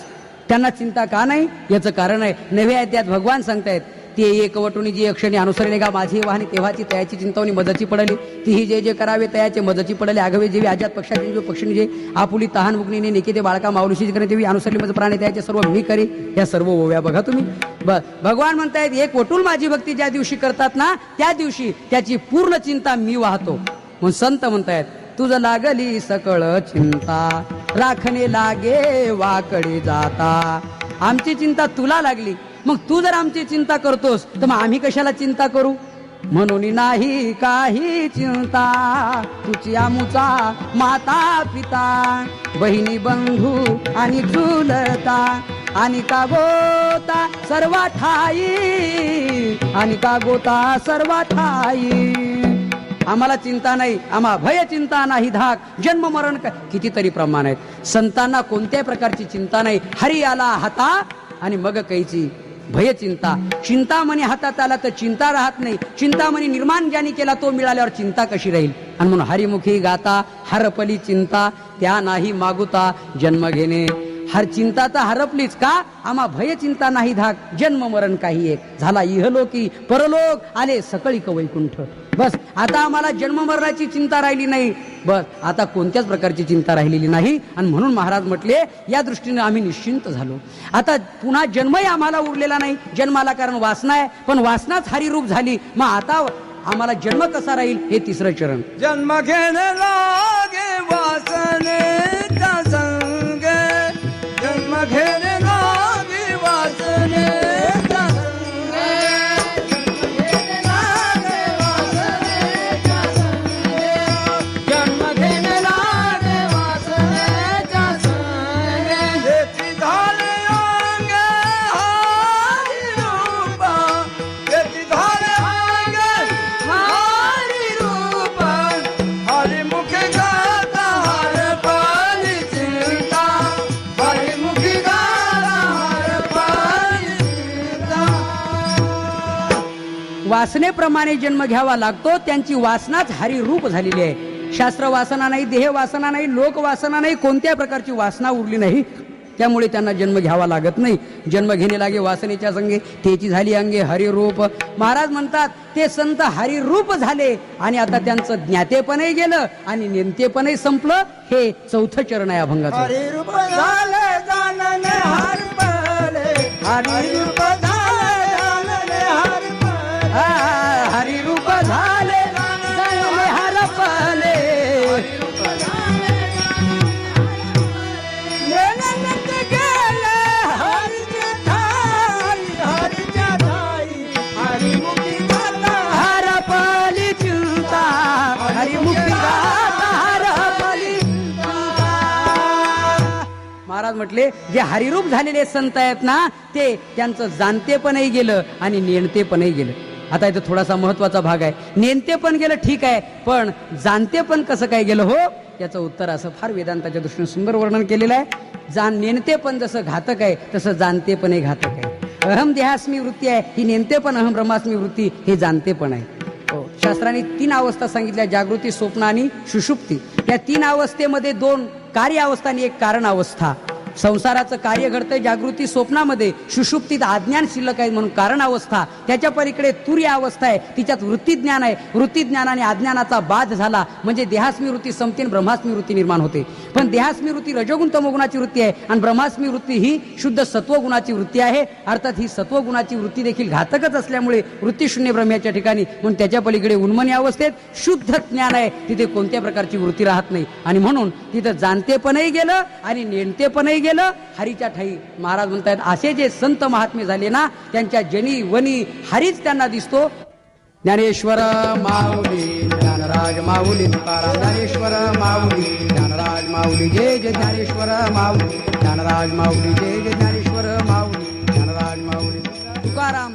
त्यांना चिंता का नाही याचं कारण आहे. नव्या अध्यायात भगवान सांगतायत ते एकवटुनी जी अक्षणी अनुसरणे गा माझी वाहनी तेव्हाची तयाची चिंतावणी मजची पडली. तीही जे जे करावे तयाचे मजची पडले. आघवे जेवी आजात पक्षाचे जो पक्षिणी जे आपुली तहान बुगणीने निकेते बाळका माऊलीशी करे तेवी अनुसरली मज प्राणी तयाचे सर्व मी करे. या सर्व ओव्या बघा तुम्ही. भगवान म्हणतायत एक वटूल माझी भक्ती ज्या दिवशी करतात ना त्या दिवशी त्याची पूर्ण चिंता मी वाहतो. म्हणून संत म्हणतायत, तुझ लागली सकळ चिंता, राखणे लागे वाकडे जाता. आमची चिंता तुला लागली, मग तू जर आमची चिंता करतोस तर मग आम्ही कशाला चिंता करू. म्हणून नाही काही चिंता, तुझी आमुचा माता पिता, बहिणी बंधू आणि चुलता, आणि का गोता सर्व ठाई, आणि का गोता सर्व ठाई. आम्हाला चिंता नाही, आम्हा भय चिंता नाही धाक, जन्म मरण कितीतरी प्रमाण आहेत. संतांना कोणत्याही प्रकारची चिंता नाही. हरी आला हाता आणि मग कैची भय चिंता. चिंतामणी हातात आला तर चिंता राहत नाही. चिंतामणी निर्माण ज्याने केला तो मिळाल्यावर चिंता कशी राहील. आणि म्हणून हरिमुखी गाता हरपली चिंता, त्या नाही मागुता जन्म घेणे. हर चिंता तर हरपलीच का, आम्हा भय चिंता नाही धाक, जन्म मरण काही एक. झाला इहलोकी परलोक, आले सकळीक वैकुंठ. बस आता आम्हाला जन्म मरणाची चिंता राहिली नाही. बस आता कोणत्याच प्रकारची चिंता राहिलेली नाही. आणि म्हणून महाराज म्हटले, या दृष्टीने आम्ही निश्चिंत झालो. आता पुन्हा जन्मही आम्हाला उरलेला नाही. जन्माला कारण वासना आहे, पण वासनाच हरिरूप झाली. मग आता आम्हाला जन्म कसा राहील, हे तिसरं चरण.
जन्म घेणे लागे वासनेचा संग, जन्म घेणे लागे वासनेचा संग, जन्म घेणे लागे वासनेचा संग. येती झाले अंग हरी रूपा, येती झाले अंग हरी रूपा, हरिमुखी गाता हरपली चिंता, हरिमुखी गाता हरपली चिंता.
वासनेप्रमाणे जन्म घ्यावा लागतो. त्यांची वासनाच हरिरूप झालेली आहे. शास्त्र वासना नाही, देह वासना नाही, लोक वासना नाही, कोणत्याही प्रकारची वासना उरली नाही. त्यामुळे त्यांना जन्म घ्यावा लागत नाही. जन्म घेणे लागे वासनेच्या संगे, त्याची झाली अंगे हरिरूप. महाराज म्हणतात ते संत हरिरूप झाले आणि आता त्यांचं ज्ञातेपणही गेलं आणि नेमतेपणही संपलं. हे चौथं चरण आहे अभंगाचं.
हरिरूप झाले जानने हरपले, हरिरूप झाले जानने हरपले,
हरिरूप झाले जानने हरपले.
नंद गेले हरीचे ठाई, हरीच्या ठाई, हरिमुखी गाता
हरपली चिंता, हरिमुखी गाता हरपली चिंता. महाराज म्हटले जे हरिरूप झालेले संत आहेत ना, ते त्यांचं जाणतेपणही गेलं आणि नेणतेपणही गेलं. आता इथं थोडासा महत्वाचा भाग आहे. नेणते पण गेलं ठीक आहे, पण जाणते पण कसं काय गेलं हो, याचं उत्तर असं फार वेदांताच्या दृष्टीने सुंदर वर्णन केलेलं आहे. नेणते पण जसं घातक आहे तसं जाणते पण घातक आहे. अहम देहास्मी वृत्ती आहे ही नेणते पण, अहम ब्रह्मास्मी वृत्ती हे जाणते पण आहे. शास्त्राने 3 अवस्था सांगितल्या, जागृती, स्वप्न आणि सुषुप्ती. या 3 अवस्थेमध्ये 2 कार्य अवस्था आणि 1 कारण अवस्था. संसाराचं कार्य घडतंय जागृती स्वप्नामध्ये, सुषुप्तीत अज्ञान शिल्लक आहे म्हणून कारण अवस्था. त्याच्या पलीकडे तुर्य अवस्था आहे, तिच्यात वृत्ती ज्ञान आहे. वृत्ती ज्ञानाने अज्ञानाचा बाध झाला म्हणजे देहास्मी वृत्ती संपते आणि ब्रह्मास्मी वृत्ती निर्माण होते. पण देहास्मी वृत्ती रजोगुण तमोगुणाची वृत्ती आहे आणि ब्रह्मास्मी वृत्ती ही शुद्ध सत्वगुणाची वृत्ती आहे. अर्थात ही सत्वगुणाची वृत्ती देखील घातकच असल्यामुळे वृत्ती शून्य ब्रह्म्याच्या ठिकाणी, म्हणून त्याच्या पलीकडे उन्मनी अवस्थेत शुद्ध ज्ञान आहे, तिथे कोणत्या प्रकारची वृत्ती राहत नाही. आणि म्हणून तिथं जाणतेपणही गेलं आणि नेणतेपणही गेलं. हरीच्या ठाई महाराज म्हणतात असे जे संत महात्मे झाले ना, त्यांच्या जनी वनी हरीच त्यांना दिसतो. ज्ञानेश्वर माऊली, ज्ञानराज माऊली तुकाराम. ज्ञानेश्वर माऊली, ज्ञानराज माऊली, जय जय ज्ञानेश्वर माऊली, ज्ञानराज माऊली, जय जय ज्ञानेश्वर माऊली, ज्ञानराज माऊली तुकाराम.